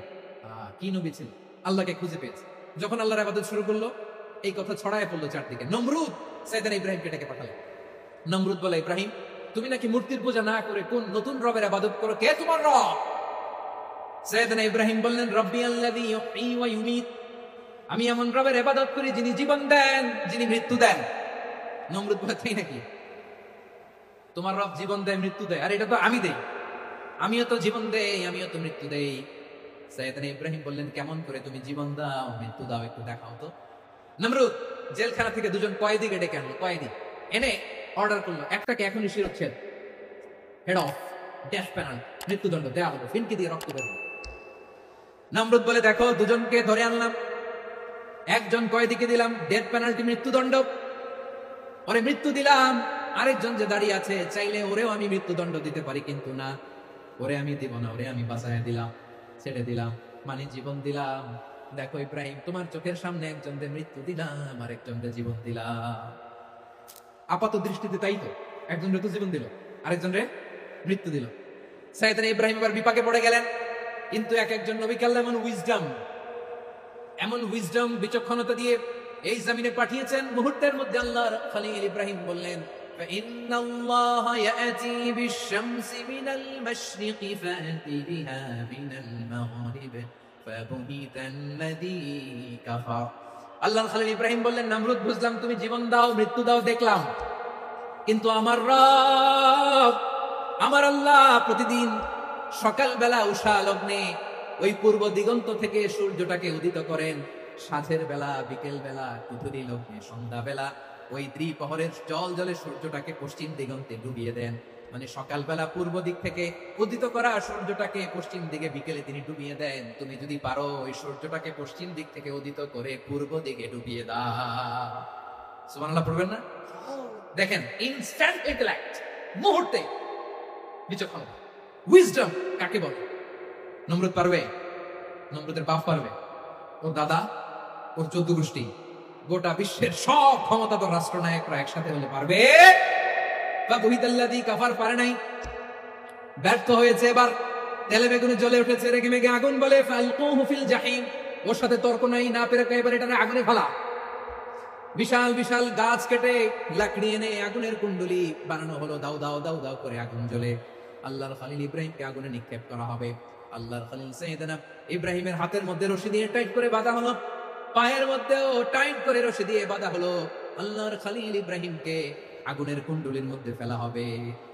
কি নবী ছিল, আল্লাহকে খুঁজে পেয়েছে। যখন আল্লাহর ইবাদত শুরু করলো, এই কথা ছড়ায় পড়লো চারদিকে। নমরুদ সাইয়েদনা ইব্রাহিমকে ডেকে পাঠালেন। নমরুদ বলে, ইব্রাহিম তুমি নাকি মূর্তির পূজা না করে কোন নতুন রবের ইবাদত করো, কে তোমার রব? সাইয়েদনা ইব্রাহিম বললেন, রব্বি আল্লাযী ইউহয়ী ওয়া ইউমীত, আমি এমন রবের ইবাদত করি যিনি জীবন দেন, যিনি মৃত্যু দেন। নমরুদ বলে, তাই নাকি? তোমার রব জীবন দেয়, মৃত্যু দেয়? আর এটা তো আমি দেই, আমিও তো জীবন দেই, আমিও তো মৃত্যু দেই। সাইয়েদনা ইব্রাহিম বললেন, কেমন করে তুমি জীবন দাও, মৃত্যু দাও, একটু দেখাও তো। নমরুদ জেলখানা থেকে দুজন কয়েদিকে ডেকে আনলো, কয়েদি এনে অর্ডার করলো, একটাকে এখনই শিরোচ্ছেদ, হেড অফ, ডেথ পেনাল্টি, মৃত্যুদণ্ড দেওয়া হলো, ফিনকি দিয়ে রক্ত বের হলো। নমরুদ বলে, দেখো দুজনকে ধরে আনলাম, একজন কয়েদিকে দিলাম ডেথ পেনাল্টি, মৃত্যুদণ্ড, ওরে মৃত্যু দিলাম, আরেকজন যে দাঁড়িয়ে আছে চাইলে ওরেও আমি মৃত্যুদণ্ড দিতে পারি, কিন্তু না, ওরে আমি দিব না, ওরে আমি বাঁচায় দিলাম, ছেড়ে দিলাম, মানে জীবন দিলাম। দেখো ইব্রাহিম, তোমার চোখের সামনে একজনকে মৃত্যু দিলাম, আরেকজনকে জীবন দিলাম। আপাত দৃষ্টিতে তাই তো, একজনের তো জীবন দিল, আরেকজনরে মৃত্যু দিল। সাইয়েদনা ইব্রাহিম এবার বিপাকে পড়ে গেলেন, কিন্তু এক একজন নবীকে আল্লাহ এমন উইজডম বিচক্ষণতা দিয়ে এই জমিনে পাঠিয়েছেন, মুহূর্তের মধ্যে আল্লাহর খলিল ইব্রাহিম বললেন, فإن الله يأتي بالشمس من المشرق فأت بها من المغرب فبهت الذي كفر। আল্লাহর খলিল ইব্রাহিম বললেন, নমরুদ বুঝলাম তুমি জীবন দাও, মৃত্যু দাও, দেখলাম, কিন্তু আমার রব, আমার আল্লাহ প্রতিদিন সকালবেলা উষা লগ্নে ওই পূর্ব দিগন্ত থেকে সূর্যটাকে উদিত করেন, সাঁঝের বেলা, বিকেল বেলা, কুঠুরি লগ্নে, সন্ধ্যা বেলা ওই দ্বিপ্রহরের জল জলে সূর্যটাকে পশ্চিম দিগন্তে ডুবিয়ে দেন। মানে সকালবেলা পূর্ব দিক থেকে উদিত করা সূর্যটাকে পশ্চিম দিকে বিকেলে তিনি ডুবিয়ে দেন। তুমি যদি পারো ওই সূর্যটাকে পশ্চিম দিক থেকে উদিত করে পূর্ব দিকে ডুবিয়ে দাও। সুবহানাল্লাহ পড়বেন না? দেখেন, ইনস্ট্যান্ট ইন্টেলেক্ট, মুহূর্তে বিচক্ষণতা, উইজডম কাকে বলে? নমরুদ পারবে? নমরুদের বাপ পারবে? ওর দাদা, ওর 14 গোষ্ঠী, গোটা বিশ্বের সব ক্ষমতাধর রাষ্ট্রনায়করা একসাথে হলে পারবে? কাফার পারে নাই, ব্যর্থ হয়েছে। এবার তেলে বেগুনে জ্বলে উঠেছে, রেগে মেগে আগুন বলে, ফালকুহু ফিল জাহিম, ওর সাথে তর্ক নাই, না পেরে এবার এটা আগুনে ফেলা। বিশাল বিশাল গাছ কেটে লাকড়ি এনে আগুনের কুণ্ডলি বানানো হলো, দাও দাও দাও দাও করে আগুন জ্বলে আল্লাহর খলিল ইব্রাহিমকে আগুনে নিক্ষেপ করা হবে। আল্লাহর খলিল সাইয়েদনা ইব্রাহিমের হাতের মধ্যে রশি দিয়ে টাইট করে বাঁধা হলো, পায়ের মধ্যেও টাইট করে রশি দিয়ে বাঁধা হলো। আল্লাহর খলিল ইব্রাহিমকে আগুনের কুণ্ডলির মধ্যে ফেলা হবে।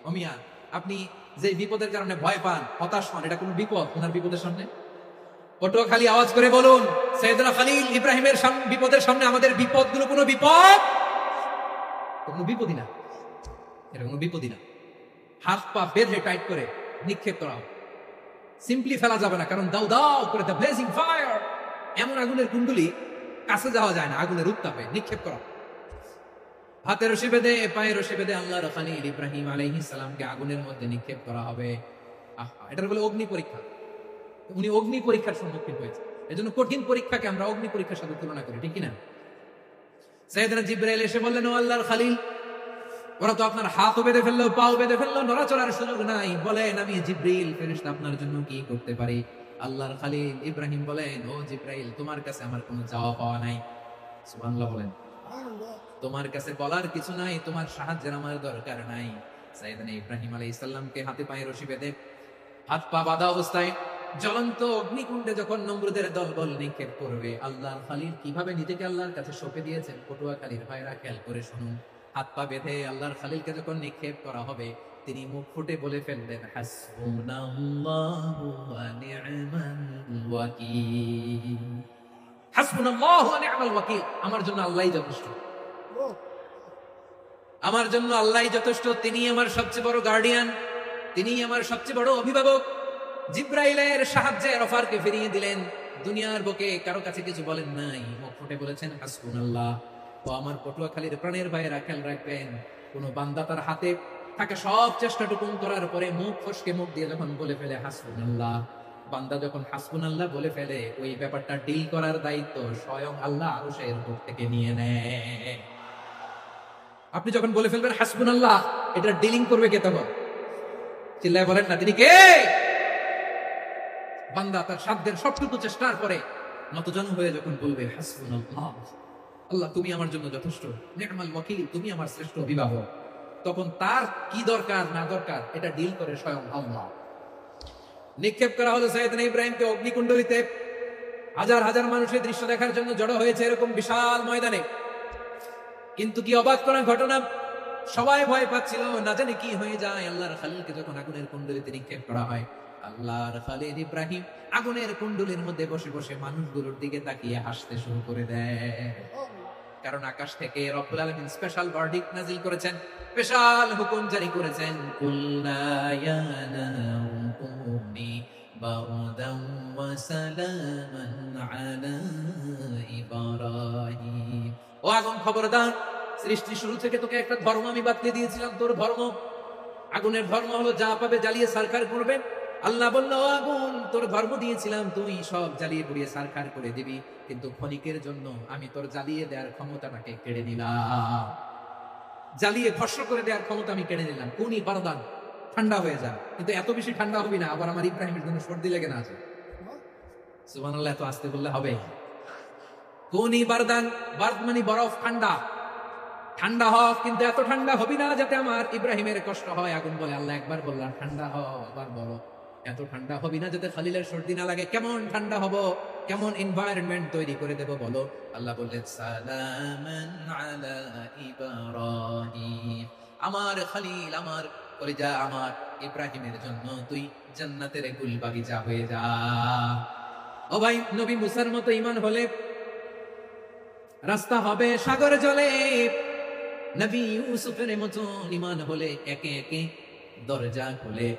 ওমিয়া, আপনি যে বিপদের কারণে ভয় পান, হতাশ হন, এটা কোন বিপদ? ওনার বিপদের সামনে পটুয়াখালী আওয়াজ করে বলুন, সাইয়েদনা খলিল ইব্রাহিমের বিপদের সামনে আমাদের বিপদগুলো কোনো বিপদ? কোনো বিপদই না, এটা কোনো বিপদই না। হাত পা বেঁধে টাইট করে নিক্ষেপ করা হবে, সিম্পলি ফেলা যাবে না, কারণ দাও দাও করে দ্য ব্লেজিং ফায়ার, এমন আগুনের কুণ্ডলি, কাছে যাওয়া যায় না, আগুনের উত্তাপে নিক্ষেপ করা। হাতে রশি বেঁধে, পায়ে রশি বেঁধে আল্লাহর খলিল ইব্রাহিম আলাইহিস সালামকে আগুনের মধ্যে নিক্ষেপ করা হবে। এটার বলে অগ্নি পরীক্ষা। উনি অগ্নি পরীক্ষার সম্মুখীন হয়েছে, এজন্য কঠিন পরীক্ষাকে আমরা অগ্নি পরীক্ষার সাথে তুলনা করি, ঠিক কিনা? সাইয়েদনা জিবরাইল এসে বললেন, ও আল্লাহর খলিল, ওরা তো আপনার হাতও বেঁধে ফেললো, পাও বেঁধে ফেললো, নড়াচড়ার সুযোগ নাই, বলেন আমি জিবরিল ফেরেশতা আপনার জন্য কি করতে পারি? আল্লাহর খলিল ইব্রাহিম বলেন, ও জিবরাইল, তোমার কাছে আমার কোনো চাওয়া পাওয়া নাই। সুবহানাল্লাহ বলেন। তোমার কাছে বলার কিছু নাই, তোমার সাহায্যের আমার দরকার নাই। সাইয়েদনা ইব্রাহিম আলাইহিস সালামকে হাতে পায়ে রশি বেঁধে, হাত পা বাঁধা অবস্থায় জ্বলন্ত অগ্নিকুণ্ডে যখন নমরুদের দলবল নিক্ষেপ করবে, আল্লাহর খলিল কিভাবে নিজেকে আল্লাহর কাছে সঁপে দিয়েছেন, পটুয়াখালীর ভাইরা খেয়াল করে শুনুন। হাত পা বেঁধে আল্লাহর খলিলকে যখন নিক্ষেপ করা হবে, তিনি মুখ ফুটে বলে ফেললেন, হাসবুনাল্লাহু ওয়া নি'মাল ওয়াকিল। হাসবুনাল্লাহু ওয়া নি'মাল ওয়াকিল, আমার জন্য আল্লাহই যথেষ্ট, আমার জন্য আল্লাহই যথেষ্ট, তিনি আমার সবচেয়ে বড় গার্ডিয়ান, তিনি আমার সবচেয়ে বড় অভিভাবক। জিবরাইলের সাহায্যের অফারকে ফিরিয়ে দিলেন, দুনিয়ার বুকে কারো কাছে কিছু বলেন নাই, মুখ ফুটে বলেছেন হাসবুনাল্লাহ। ও আমার পটুয়াখালীর প্রাণের ভাইয়েরা খেয়াল রাখবেন, কোন বান্দা তার হাতে থাকা সব চেষ্টাটুকু করার পরে মুখ ফসকে মুখ দিয়ে যখন বলে ফেলে হাসবুনাল্লাহ, বান্দা যখন হাসবুনাল্লাহ বলে ফেলে, ওই ব্যাপারটা ডিল করার দায়িত্ব স্বয়ং আল্লাহ আরশের উপর থেকে নিয়ে নেয়। আপনি যখন বলে ফেলবেন হাসবুনাল্লাহ, এটা ডিলিং করবে কে তখন? চিল্লায় বলেন না, তিনি কে? বান্দা তার সাধ্যের সবটুকু চেষ্টার পরে নতজানু হয়ে যখন বলবে হাসবুনাল্লাহ, আল্লাহ তুমি আমার জন্য যথেষ্ট, নি'মাল ওয়াকিল, তুমি আমার শ্রেষ্ঠ অভিভাবক, তখন তার কি দরকার না দরকার এটা ডিল করে স্বয়ং আল্লাহ। নিক্ষেপ করা হলো সাইয়েদনা ইব্রাহিমকে অগ্নিকুণ্ডলিতে। হাজার হাজার মানুষের দৃশ্য দেখার জন্য জড়ো হয়েছে এরকম বিশাল ময়দানে। কিন্তু কি অবাক করা ঘটনা, সবাই ভয় পাচ্ছিল, না জানি কি হয়ে যায়। আল্লাহর খলিলকে যখন আগুনের কুণ্ডলিতে নিক্ষেপ করা হয়, আল্লাহর খালিল ইব্রাহিম আগুনের কুণ্ডুলির মধ্যে বসে বসে মানুষগুলোর দিকে তাকিয়ে হাসতে শুরু করে দেয়। কারণ আকাশ থেকে রব্বুল আলামিন স্পেশাল ভার্ডিক্ট নাজিল করেছেন, স্পেশাল হুকুম জারি করেছেন, কুলনা ইয়া নারু কুনি বারদান ওয়া সালামান আলা ইব্রাহিম। ও আগুন খবরদার, সৃষ্টি শুরু থেকে তোকে একটা ধর্ম আমি বাতলে দিয়েছিলাম, তোর ধর্ম আগুনের ধর্ম হলো যা পাবে জ্বালিয়ে সারখার করবে। আল্লাহ বলল, আগুন তোর ধর্ম দিয়েছিলাম, তুই সব জ্বালিয়ে পুড়িয়ে সারখার করে দিবি, কিন্তু ক্ষণিকের জন্য আমি তোর জ্বালিয়ে দেওয়ার ক্ষমতাটাকে কেড়ে নিলাম, জ্বালিয়ে ভস্ম করে দেওয়ার ক্ষমতা আমি কেড়ে নিলাম। কুনি বারদান, ঠান্ডা হয়ে যা, কিন্তু এত বেশি ঠান্ডা হবি না আবার আমার ইব্রাহিমের জন্য সর্দি লেগে না আছে। সুবহানাল্লাহ, এত আস্তে বললে হবে? কুনি বারদান, বারদ মানে বরফ, ঠান্ডা, ঠান্ডা হ, কিন্তু এত ঠান্ডা হবি না যাতে আমার ইব্রাহিমের কষ্ট হয়। আগুন বলে, আল্লাহ একবার বললাম ঠান্ডা হ, আবার বলো এত ঠান্ডা হবি না যাতে খলিলের সর্দি না লাগে। কেমন ঠান্ডা হব, কেমন এনভায়রনমেন্ট তৈরি করে দেব বলো? আল্লাহ বললেন, সালামান আলা ইব্রাহিম, আমার খলিল, আমার কলিজা, আমার ইব্রাহিমের জন্য তুই জান্নাতের গুল বাগিচা হয়ে যা। ও ভাই, নবী মুসার মতো ঈমান হলে রাস্তা হবে সাগর জলে, নবী ইউসুফের মতো ঈমান হলে একে একে দরজা খুলে,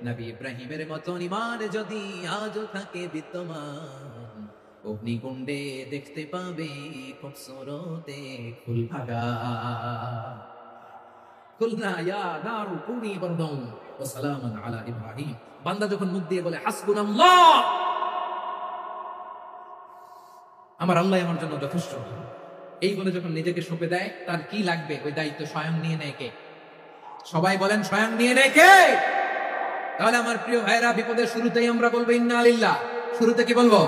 নবী ইব্রাহিমের মতো ঈমান যদি আজও থাকে বিদ্যমান, অগ্নিকুণ্ডে দেখতে পাবে খুবসুরতে ফুলভাগা। কুলনা ইয়া নারু কুনি বারদান ওয়া সালামান আলা ইব্রাহিম। বান্দা যখন মুখ দিয়ে বলে হাসবুনাল্লাহ, আমার আল্লাহ আমার জন্য যথেষ্ট, এই বলে যখন নিজেকে সঁপে দেয়, তার কি লাগবে ওই দায়িত্ব স্বয়ং নিয়ে নেয় কে? সবাই বলেন, স্বয়ং নিয়ে নেয় কে? তাহলে আমার প্রিয় ভাইরা, বিপদের শুরুতেই আমরা বলবো ইন্না লিল্লাহ। শুরুতে কি বলবো?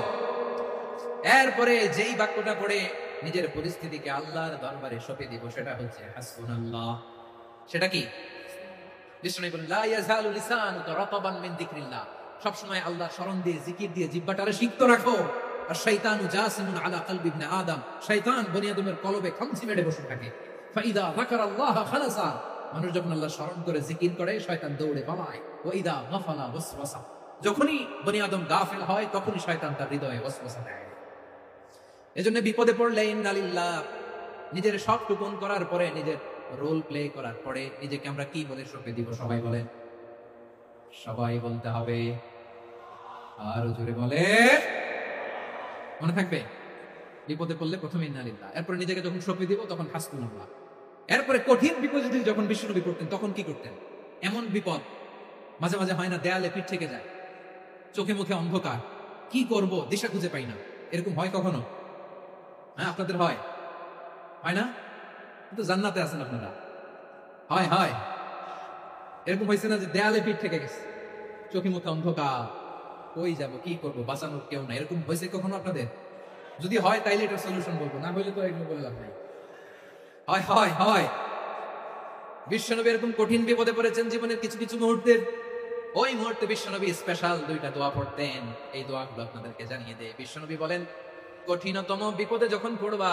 এরপরে যেই বাক্যটা পড়ে নিজের পরিস্থিতিকে আল্লাহর দরবারে সঁপে দিব, সেটা হচ্ছে হাসবুনাল্লাহ। সেটা কি? বিষ্ণু বলেন, লা ইয়াজালু লিসানুকা রাতাবান মিন যিকরিল্লাহ, সব সময় আল্লাহর স্মরণ দিয়ে, জিকির দিয়ে জিহ্বাটারে সিক্ত রাখো। আর শয়তানু জাসিমুন আলা কলবি ইবনে আদম, শয়তান বনি আদমের কলবে খামচি মেরে বসে থাকে। ফাইদা যাকারাল্লাহ খালাসা, মানুষ যখন আল্লাহ স্মরণ করে জিকির করে, শয়তান দৌড়ে পালায়। ওয়া ইদা গাফালা ওয়াসওয়াসা, যখনই বনি আদম গাফিল হয় তখনই শয়তান তার হৃদয়ে ওয়াসওয়াসা দেয়। এজন্য বিপদে পড়লে ইন্না লিল্লাহ, নিজের সব টুকুন করার পরে, নিজের রোল প্লে করার পরে নিজেকে আমরা কি বলে সঁপে দিব? সবাই বলেন, সবাই বলতে হবে, আরো জোরে বলে, মনে থাকবে? বিপদে পড়লে প্রথমে ইন্না লিল্লাহ, এরপরে নিজেকে যখন সঁপে দিব তখন হাসবুনাল্লাহ। এরপরে কঠিন বিপদে যখন বিশ্বনবী পড়তেন তখন কি করতেন? এমন বিপদ মাঝে মাঝে হয় না, দেয়ালে পিঠ থেকে যায়, চোখে মুখে অন্ধকার, কি করব দিশা খুঁজে পাই না, এরকম হয় কখনো? হ্যাঁ, আপনাদের হয়? হয় না? কিন্তু জান্নাতে আছেন আপনারা। হয় হয়, এরকম হয়েছে না যে দেয়ালে পিঠ থেকে গেছে, চোখে মুখে অন্ধকার, কই যাব, কি করব, বাঁচানোর কেউ না, এরকম হয়েছে কখনো আপনাদের? যদি হয় তাইলে এটা সলিউশন বলবো, না হইলে তো এগুলো বলে লাভ নাই। হয় হয় হয়, বিশ্বনবী এরকম কঠিন বিপদে পড়েছেন জীবনের কিছু কিছু মুহূর্তে। ওই মুহূর্তে বিশ্বনবী স্পেশাল দুইটা দোয়া পড়তেন, এই দোয়াগুলো আপনাদেরকে জানিয়ে দেয়। বিশ্বনবী বলেন, কঠিনতম বিপদে যখন পড়বা,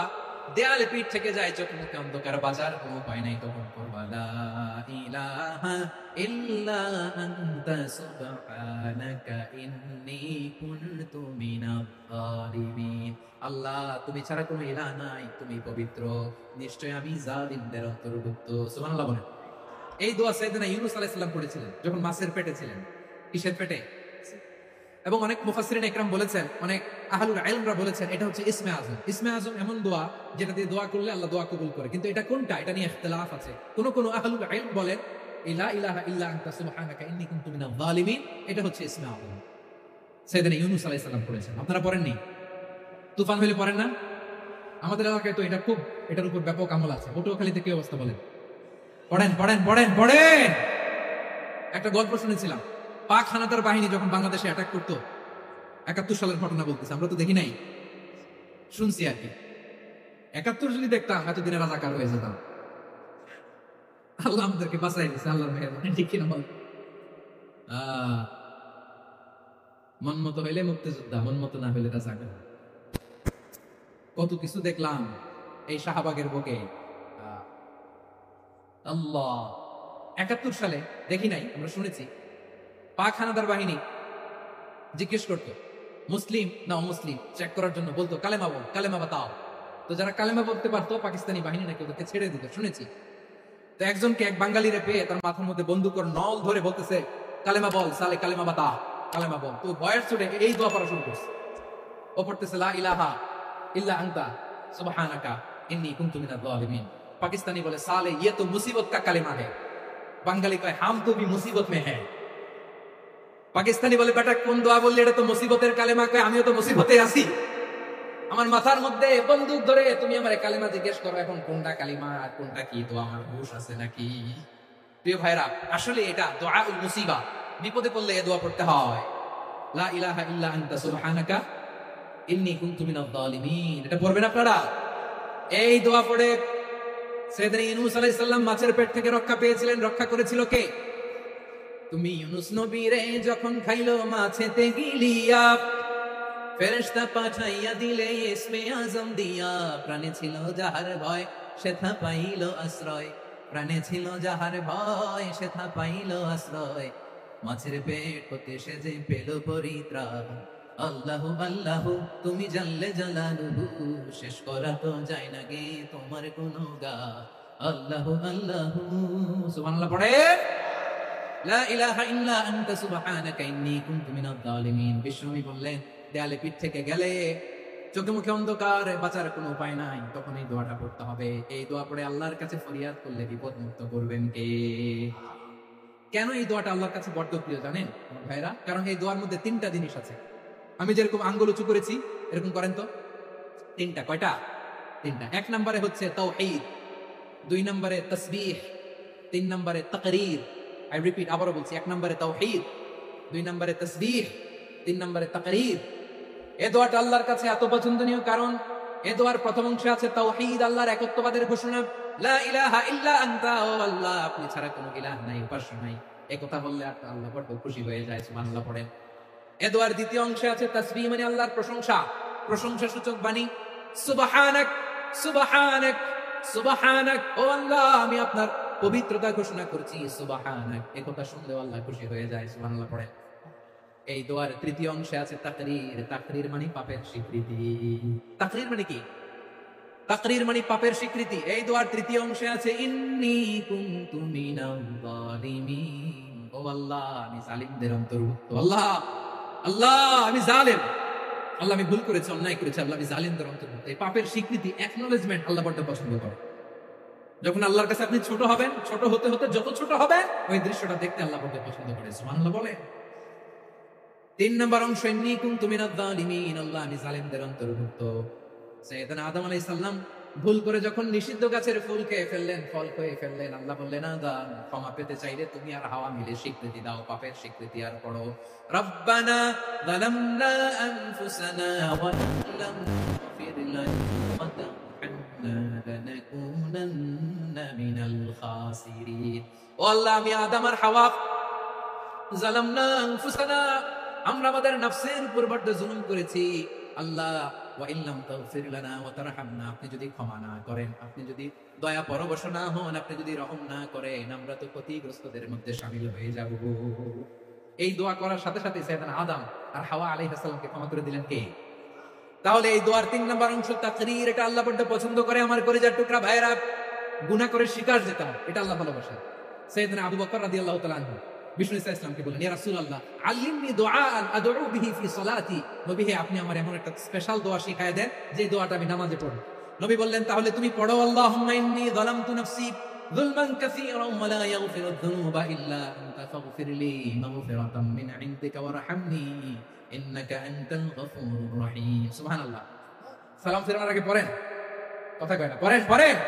দেয়ালে পিঠ থেকে যায়, চোখে মুখে অন্ধকার, বাজার কোনো উপায় নাই, তখন পড়বা লা ইলাহা ইল্লা আনতা সুবহানাকা ইন্নী কুনতু মিনাজ জালিমিন। আল্লাহ, তুমি ছাড়া কোনো ইলাহ নাই, তুমি পবিত্র, নিশ্চয় আমি জালিমদের অন্তর্ভুক্ত। সুবহানাল্লাহ বলেন। এই দোয়া সাইয়েদনা ইউনূস আলাইহিস সালাম পড়েছিলেন যখন মাছের পেটে ছিলেন। কিসের পেটে? এবং অনেক মুফাসসিরিন ইকরাম বলেছেন, অনেক আহলুল ইলমরা বলেছেন, এটা হচ্ছে ইসমে আজম। ইসমে আজম এমন দোয়া যেটা দিয়ে দোয়া করলে আল্লাহ দোয়া কবুল করে, কিন্তু এটা কোনটা, এটা নিয়ে ইখতিলাফ আছে। কোন কোন আহলুল ইলম বলেন লা ইলাহা ইল্লা আনতা সুবহানাকা ইন্নী কুনতু মিনাজ জালিমিন, এটা হচ্ছে ইসমে আজম। সাইয়েদনা ইউনূস আলাইহিস সালাম পড়েছেন, আপনারা পড়েননি? তুফান হলে পড়েন না? আমাদের এলাকায় তো এটা খুব, এটার উপর ব্যাপক আমল আছে। পটুয়াখালীতে কি অবস্থা বলেন? পড়েন পড়েন পড়েন পড়েন। একটা গল্প শুনেছিলাম, পাক হানাদার বাহিনী যখন বাংলাদেশে অ্যাটাক করতো, ৭১ সালের ঘটনা বলতেছে, আমরা তো দেখি নাই, শুনছি আর কি। ৭১ যদি দেখতাম এতদিনে রাজাকার হয়ে যেতাম। আল্লাহ আমাদেরকে বাঁচাই দিচ্ছে, আল্লাহর মেহেরবানি, ঠিক কিনা বল? মন মতো হইলে মুক্তিযোদ্ধা, মন মতো না হইলে রাজাকার। কত কিছু দেখলাম এই শাহবাগের বুকে। আল্লাহ, ৭১ সালে দেখি নাই, আমরা শুনেছি পাক হানাদার বাহিনী জিজ্ঞেস করতো মুসলিম না অমুসলিম চেক করার জন্য, বলতো কালেমা বল, কালেমা বাতাও। তো যারা কালেমা বলতে পারতো পাকিস্তানি বাহিনী নাকি ওদেরকে ছেড়ে দিত, শুনেছি। তো একজনকে এক বাঙালিরে পেয়ে তার মাথার মধ্যে বন্দুকের নল ধরে বলতেছে কালেমা বল সালে, কালেমা বাতা, কালেমা বল। তো ভয়ের চোটে এই দোয়া পড়া শুরু করছে। ও পড়তেছে লা ইলাহা ইল্লা আনতা সুবহানাকা ইন্নী কুনতু মিনাজ জালিমিন। পাকিস্তানি বলে সালে ইয়ে তো মুসিবত কা কালেমা है। বাঙালি কয় হাম তো ভি মুসিবত মে হ্যায়। পাকিস্তানি বলে বেটা কোন দোয়া বললি, এটা তো মুসিবতের কালেমা। কয় আমিও তো মুসিবতে আছি, আমার মাথার মধ্যে বন্দুক ধরে তুমি আমার কালেমা জিজ্ঞেস করো, এখন কোনটা কালিমা আর কোনটা কি, তো আমার হুশ আছে নাকি? প্রিয় ভাইরা, আসলে এটা দুআউল মুসিবা, বিপদে পড়লে এই দোয়া পড়তে হয়। লা ইলাহা ইল্লা আনতা সুবহানাকা ইন্নী কুনতু মিনাজ জালিমিন। এটা পড়বেন আপনারা। এই দোয়া পড়ে সাইয়েদনা ইউনূস আলাইহিস সালাম মাছের পেট থেকে রক্ষা পেয়েছিলেন। রক্ষা করেছিল কে? তুমি ইউনূস নবীরে যখন খাইলো মাছেতে গিলিয়া, ফেরেশতা পাঠাইয়া দিলে ইসমে আজম দিয়া। প্রাণে ছিল যাহার ভয় সেথা পাইল আশ্রয়, প্রাণে ছিল যাহার ভয় সেথা পাইল আশ্রয়। মাছের পেট হতে সে যে পেল পরিত্রাণ। আল্লাহু আল্লাহু তুমি জাল্লে জালালুহু, শেষ করা তো যায় না গে তোমার গুণগান। আল্লাহু আল্লাহু সুবহানাল্লাহ পড়ে। লা ইলাহা ইল্লা আনতা সুবহানাকা ইন্নী কুনতু মিনাজ জালিমিন। বিষ্ণু বললেন দেয়ালে পিঠ থেকে গেলে, চোখে মুখে অন্ধকার, বাঁচার কোনো উপায় নাই, তখন এই দোয়াটা পড়তে হবে। এই দোয়া পড়ে আল্লাহর কাছে ফরিয়াদ করলে বিপদ মুক্ত করবেন কে? কেন এই দোয়াটা আল্লাহর কাছে বড্ড প্রিয় জানেন ভাইরা? কারণ এই দোয়ার মধ্যে তিনটা জিনিস আছে। আমি যেরকম আঙ্গুল উঁচু করেছি এরকম করেন তো। তিনটা। কয়টা? তিনটা। এক নম্বরে হচ্ছে তাওহীদ, দুই নম্বরে তাসবিহ, তিন নম্বরে তাকরীর। আই রিপিট, আবারও বলছি, এক নম্বরে তাওহীদ, দুই নম্বরে তাসবিহ, তিন নম্বরে তাকরীর। এই দোয়াটা আল্লাহর কাছে এত পছন্দনীয় কারণ এই দোয়ার প্রথম অংশে আছে তাওহীদ, আল্লাহর একত্ববাদের ঘোষণা। লা ইলাহা ইল্লা আনতা, ও আল্লাহ আপনি ছাড়া কোনো ইলাহ নাই, উপাস্য নাই। এই কথা বললে আর আল্লাহ বড় খুশি হয়ে যায়, সুবহানাল্লাহ পড়েন। এই দোয়ার দ্বিতীয় অংশে আছে তাসবিহ, মানে আল্লাহর প্রশংসা, প্রশংসা সূচক বাণী। সুবহানাক সুবহানাক সুবহানাক, ও আল্লাহ আমি আপনার পবিত্রতা ঘোষণা করছি, সুবহানাক। এই কথা শুনলেও আল্লাহ খুশি হয়ে যায়, সুবহানাল্লাহ পড়েন। এই দোয়ার তৃতীয় অংশে আছে তাকরীর, তাকরীর মানে পাপের স্বীকৃতি। তাকরীর মানে কি? তাকরীর মানে পাপের স্বীকৃতি। এই দোয়ার তৃতীয় অংশে আছে ইন্নী কুনতু মিনাজ জালিমিন, ও আল্লাহ আমি জালিমদের অন্তর্ভুক্ত। আল্লাহ আল্লাহ আমি জালেম, আল্লাহ আমি ভুল করেছি, অন্যায় করেছি, আল্লাহ আমি জালিমদের অন্তর্ভুক্ত। এই পাপের স্বীকৃতি, অ্যাকনলেজমেন্ট আল্লাহ বড় পছন্দ করে। যখন আল্লাহর কাছে আপনি ছোট হবেন, ছোট হতে হতে যত ছোট হবে ওই দৃশ্যটা দেখতে আল্লাহ বড় পছন্দ করে, সুবহানাল্লাহ বলে। তিন নম্বর অংশ ইন্নী কুনতু মিনাজ জালিমিন, আল্লাহ আমি জালিমদের অন্তর্ভুক্ত। সাইয়েদনা আদম আলাইহিস সালাম ভুল করে যখন নিষিদ্ধ গাছের ফুল খেয়ে ফেললেন, ফল খেয়ে ফেললেন, আল্লাহ বললেন আদম ক্ষমা পেতে চাইলে তুমি আর হাওয়া মিলে স্বীকৃতি দাও, পাপের স্বীকৃতি আর পড়ো রব্বানা যালামনা আনফুসানা ওয়া লাম তাগফির লানা ওয়া তারহামনা লানাকুনান্না মিনাল খাসিরিন। ও আল্লাহ আমি আদম আর হাওয়া যালামনা আনফুসানা, আমরা আমাদের নফসের উপর বড় জুলুম করেছি। আল্লাহ ওয়া ইল্লাম তাগফির লানা ওয়া তারহামনা, আপনি যদি ক্ষমা না করেন, আপনি যদি দয়া পরবশ না হন, আপনি যদি রহম না করেন, আমরা তো ক্ষতিগ্রস্তদের মধ্যে শামিল হয়ে যাব। এই দোয়া করার সাথে সাথে সাইয়েদনা আদম আর হাওয়া আলাইহিস সালামকে ক্ষমা করে দিলেন কে? তাহলে এই দোয়ার তিন নম্বর অংশ তাকরীর, এটা আল্লাহ বড় পছন্দ করে। আমার কলিজার টুকরা ভাইরা, গুনাহ করে শিকার যেতাম, এটা আল্লাহ ভালোবাসেন। সাইয়েদনা আবু বকর রাদিয়াল্লাহু তাআলা আনহু বিষ্ণু ইসলামকে বলেন, ইয়া রাসূলুল্লাহ আল্লিমনি দুআআন আদউ বিহি ফি সালাতি, নবী হে আপনি আমার এমন একটা স্পেশাল দোয়া শিখায় দেন যে দোয়াটা আমি নামাজে পড়ব। নবী বললেন তাহলে তুমি পড়ো আল্লাহুম্মা ইন্নী যালামতু নাফসি যুলমান কাসীরান ওয়া লা ইয়াগফিরু যুনুবা ইল্লা আনতা ফাগফিরলি মাগফিরাতাম মিন ইনদিকা ওয়ারহামনি ইন্নাকা আনতাল গফুরুর রহিম। সুবহানাল্লাহ। সালাম ফেরানোর আগে পড়েন, কথা কয় না, পড়েন পড়েন।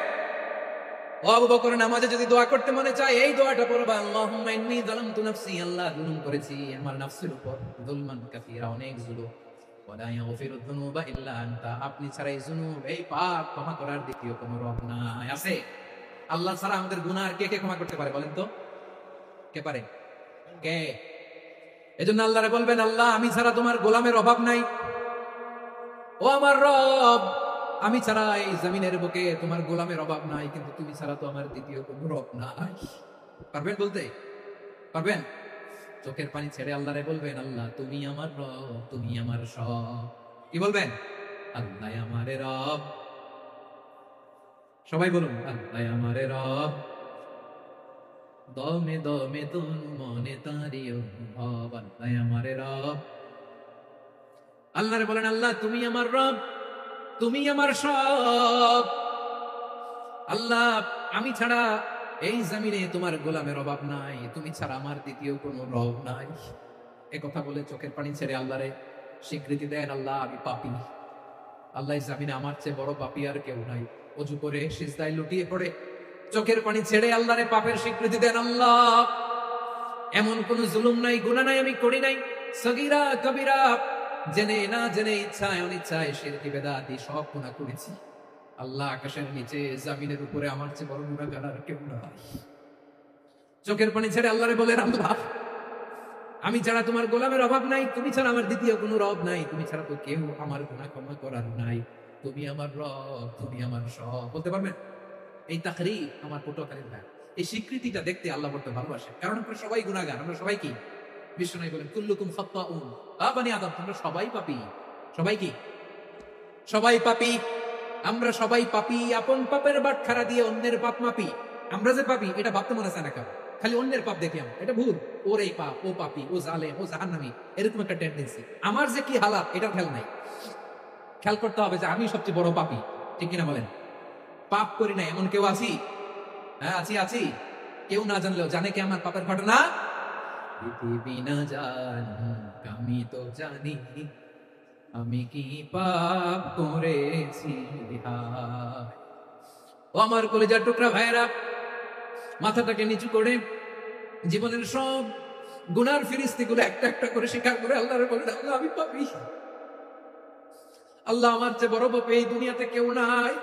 ও আবু বকর, নামাজে যদি দোয়া করতে মনে চায় এই দোয়াটা পড়বা, আল্লাহুম্মা ইন্নী যালামতু নাফসি, আল্লাহ জুলুম করেছি আমার নফসের উপর, যুলমান কাসীরা অনেক জুলুম, ওয়া লা ইয়াগফিরু যুনুবা ইল্লা আনতা, আপনি ছাড়া এই জুনুব, এই পাপ ক্ষমা করার দ্বিতীয় কোনো রব নাই। আছে? আল্লাহ ছাড়া আমাদের গুনাহ আর কে কে ক্ষমা করতে পারে বলেন তো? কে পারে? কে? এজন্য আল্লাহরে বলবেন, আল্লাহ আমি ছাড়া তোমার গোলামের অভাব নাই, ও আমার রব আমি ছাড়া এই জমিনের বুকে তোমার গোলামের অভাব নাই, কিন্তু তুমি ছাড়া তো আমার দ্বিতীয় কোনো রব নাই। পারবেন বলতে? পারবেন? চোখের পানি ছেড়ে আল্লাহরে বলবেন, আল্লাহ তুমি আমার রব, তুমি আমার সব। কি বলবেন? আল্লাহ আমারে রব। সবাই বলুন, আল্লাহ আমারে রব, দমে দমে তনু মনে তারি অনুভব। আল্লাহ আমারে রব। আল্লাহরে বলেন, আল্লাহ তুমি আমার রব, তুমি আমার সব। আল্লাহ আমি ছাড়া এই জমিনে তোমার গোলামের অভাব নাই, তুমি ছাড়া আমার দ্বিতীয় কোনো রব নাই। এ কথা বলে চোখের পানি ছেড়ে আল্লাহরে স্বীকৃতি দেন, আল্লাহ আমি পাপী। আল্লাহ জামিনে আমার চেয়ে বড় পাপী আর কেউ নাই। অজু করে সিজদায় লুটিয়ে পড়ে চোখের পানি ছেড়ে আল্লাহরে পাপের স্বীকৃতি দেন, আল্লাহ এমন কোন জুলুম নাই, গুনাহ নাই আমি করি নাই, সগীরা কবিরা, জেনে না জেনে, ইচ্ছায় অনিচ্ছায়, শিরকি বেদাতি সব গুনাহ করেছি। আল্লাহ আকাশের নিচে জমিনের উপরে আমার চেয়ে বড় গুনাহগার আর কেউ নাই। চোখের পানি ছেড়ে আল্লাহরে বলেন, আল্লাহ আমি ছাড়া তোমার গোলামের অভাব নাই, তুমি ছাড়া আমার দ্বিতীয় কোনো রব নাই, তুমি ছাড়া তো কেউ আমার গুনাহ ক্ষমা করার নাই, তুমি আমার রব, তুমি আমার সব। বলতে পারবেন? এই তাকরীর আমার পটুয়াখালীর ভাই, এই স্বীকৃতিটা দেখতে আল্লাহ বলতে ভালোবাসে। কারণ আমরা সবাই গুনাহগার, আমরা সবাই কি? বিশ্বনবী বলেন, কুল্লুকুম খাত্তাউন, বানি আদম তোমরা সবাই পাপী। সবাই কি? সবাই পাপী। আমরা সবাই পাপী। আপন পাপের বাটখারা দিয়ে অন্যের পাপ মাপি। আমরা যে পাপী এটা ভাবতে মনে চায় না কারণ, খালি অন্যের পাপ দেখি আমরা, এটা ভুল। ওর এই পাপ, ও পাপী, ও জালেম, ও জাহান্নামী, এরকম একটা টেন্ডেন্সি। আমার যে কি হালাত এটার খেয়াল নাই। খেয়াল করতে হবে যে আমি সবচেয়ে বড় পাপী, ঠিক কিনা বলেন? পাপ করি না এমন কেউ আছি? হ্যাঁ আছি, আছি। কেউ না জানলেও জানে কি আমার পাপের ঘটনা? পৃথিবী না জানুক আমি তো জানি, আমি কি পাপ করেছি। ও আমার কলিজার টুকরা ভাইয়েরা, মাথাটাকে নিচু করে জীবনের সব গুনার ফিরিস্তিগুলো একটা একটা করে স্বীকার করে আল্লাহর বলেন, আল্লাহ আমি পাপী। আল্লাহ আমার চেয়ে বড় পাপী এই দুনিয়াতে কেউ নাই।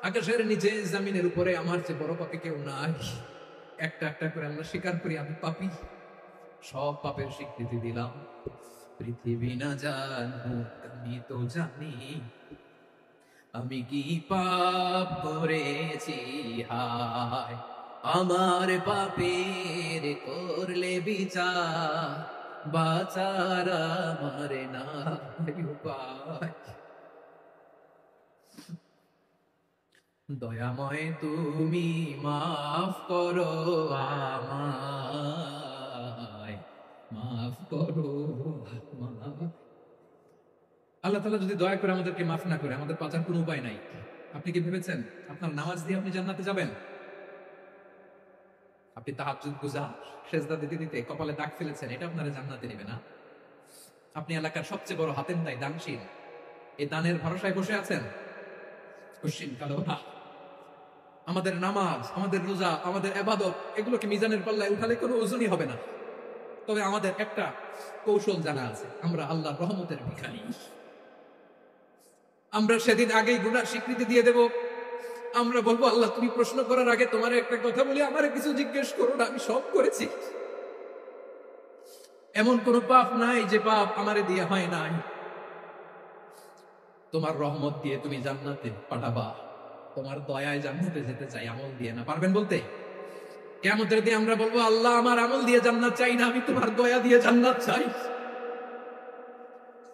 আকাশের নিচে জমিনের উপরে আমার চেয়ে বড় পাপী কেউ নাই। একটা একটা করে আল্লাহ স্বীকার করি আমি পাপী। সব পাপের স্বীকৃতি দিলাম। পৃথিবী না জানুক আমি তো জানি, আমি কি পাপ করেছি। হায় আমার পাপের করলে বিচার, বাঁচার আমার নাই উপায়। দয়াময় তুমি মাফ করো আমায়, মাফ করো আমায়। আল্লাহ তাআলা যদি দয়া করে আমাদেরকে মাফ না করে, আমাদের বাঁচার কোনো উপায় নাই। আপনি কি ভেবেছেন আপনার নামাজ দিয়ে আপনি জান্নাতে যাবেন? আপনি তাহাজ্জুদ গুজার, সেজদা দিতে দিতে কপালে দাগ ফেলেছেন, এটা আপনারা জান্নাতে নেবে না। আপনি এলাকার সবচেয়ে বড় হাতেম দায়, দানশীল, এই দানের ভরসায় বসে আছেন, কশিন কালো না। আমাদের নামাজ, আমাদের রোজা, আমাদের ইবাদত, এগুলোকে মিজানের পাল্লায় উঠালে কোনো ওজনই হবে না। তবে আমাদের একটা কৌশল জানা আছে, আমরা আল্লাহর রহমতের ভিখারি। আমরা সেদিন আগেই গুনার স্বীকৃতি দিয়ে দেব। আমরা বলবো, আল্লাহ তুমি প্রশ্ন করার আগে তোমার একটা কথা বলি, আমারে কিছু জিজ্ঞেস করো না, আমি সব করেছি। এমন কোন পাপ নাই যে পাপ আমারে দিয়ে হয় নাই। তোমার রহমত দিয়ে তুমি জান্নাতে পাঠাবা, তোমার দয়ায় জান্নাতে যেতে চাই, আমল দিয়ে না। পারবেন বলতে? কিয়ামতের দিন আমরা বলবো, আল্লাহ আমার আমল দিয়ে জান্নাত চাই না, আমি তোমার দয়া দিয়ে জান্নাত চাই।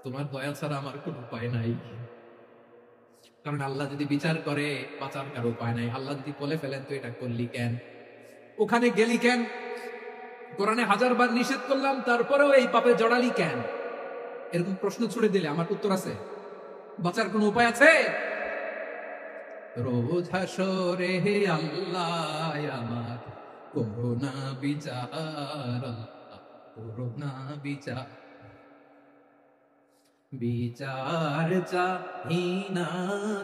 তোমার দয়া ছাড়া আমার কোনো উপায় নাই। কারণ আল্লাহ যদি বিচার করে, বাঁচার কারো উপায় নাই। আল্লাহ যদি বলে ফেলেন তো এটা করলি কেন, ওখানে গেলি কেন, কোরআনে 1000 বার নিষেধ করলাম তারপরেও এই পাপে জড়ালি কেন, এরকম প্রশ্ন ছুড়ে দিলে আমার উত্তর আছে? বাঁচার কোনো উপায় আছে? রোজ হাসরে হে আল্লাহ আমার করোনা বিচার, আল্লাহ করোনা বিচার, বিচার চাহি না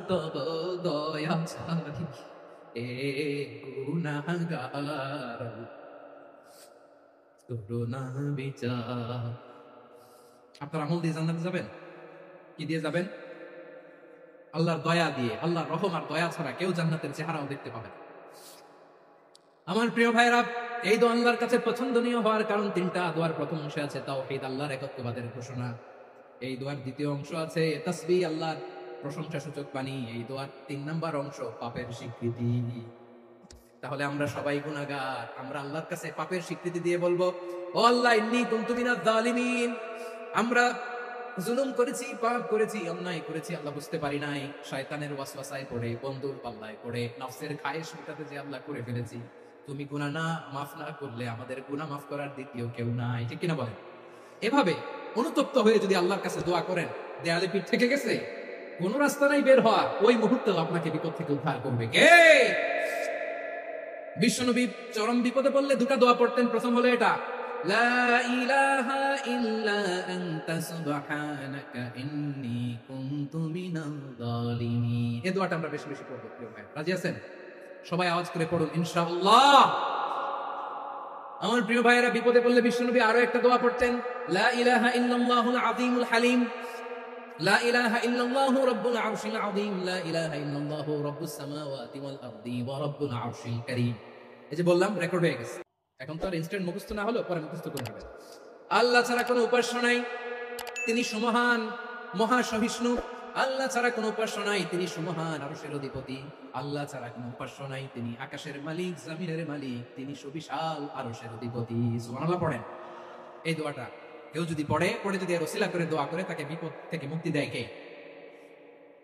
তব দয়া ছাড়ি, এ গুনাহগার করোনা বিচার। আপনার আমল দিয়ে জান্নাতে যাবেন? কি দিয়ে যাবেন? আল্লাহর দয়া দিয়ে। আল্লাহর রহম আর দয়া ছাড়া কেউ জান্নাতের চেহারাও দেখতে পাবে না। আমার প্রিয় ভাইরা, এই দোয়া আল্লাহর কাছে পছন্দনীয় হওয়ার কারণ তিনটা। দোয়ার প্রথম অংশে আছে তাওহীদ, আল্লাহর একত্ববাদের ঘোষণা। এই দোয়ার দ্বিতীয় অংশ আছে তাসবিহ, আল্লাহর প্রশংসা সূচক বাণী। এই দোয়ার 3 নাম্বার অংশ পাপের স্বীকৃতি। তাহলে আমরা সবাই গুনাহগার, আমরা আল্লাহর কাছে পাপের স্বীকৃতি দিয়ে বলবো, ও আল্লাহ ইন্নী কুনতু মিনাজ জালিমিন, আমরা জুলুম করেছি, পাপ করেছি, অন্যায় করেছি আল্লাহ, বুঝতে পারি নাই, শয়তানের ওয়াসওয়াসায় পড়ে, বন্ধুর পাল্লায় পড়ে, নফসের খায়েশ মেটাতে যে আল্লাহ করে ফেলেছি। তুমি গুনাহ না মাফ না করলে আমাদের গুনাহ মাফ করার দ্বিতীয় কেউ নাই, ঠিক কিনা বলেন? এভাবে অনুতপ্ত হয়ে যদি আল্লাহর কাছে দোয়া করেন, দেয়ালে পিঠ থেকে গেছে, কোন রাস্তা নাই বের হওয়ার, ওই মুহূর্তে আপনাকে বিপদ থেকে উদ্ধার করবে কে? বিশ্বনবী চরম বিপদে পড়লে দুটো দোয়া পড়তেন। প্রথম হলো এটা, লা ইলাহা ইল্লা আনতা সুবহানাকা ইন্নী কুনতু মিনাল জালিমিন। এই দোয়াটা আমরা বেশি বেশি পড়ব প্রিয় ভাই। রাজি আছেন? সবাই আওয়াজ করে পড়ুন ইনশাআল্লাহ। আমার প্রিয় ভাইয়েরা, বিপদে পড়লে বিশ্বনবী আরো একটা দোয়া পড়তেন, লা ইলাহা ইল্লাল্লাহুল আযীমুল হালিম, লা ইলাহা ইল্লাল্লাহু রাব্বুল আরশিল আযীম, লা ইলাহা ইল্লাল্লাহু রাব্বুস সামাওয়াতি ওয়াল আরদি ওয়া রাব্বুল আরশিল কারীম। এই যে বললাম, রেকর্ড হয়ে গেছে। এখন তো আর ইনস্ট্যান্ট মুখস্থ না হলো, পরে মুখস্থ করতে হবে। আল্লাহ ছাড়া কোনো উপাস্য নাই, তিনি সুমহান, মহাসহিষ্ণু। আল্লাহ ছাড়া কোনো উপাস্য নাই, তিনি সুমহান, আরশের অধিপতি। আল্লাহ ছাড়া কোনো উপাস্য নাই, তিনি আকাশের মালিক, জমিনের মালিক, তিনি সুবিশাল, আরশের অধিপতি। সুবহানাল্লাহ পড়েন এই দোয়াটা। কেউ যদি পড়ে যদি এর ওসিলা করে দোয়া করে, তাকে বিপদ থেকে মুক্তি দেয় কে?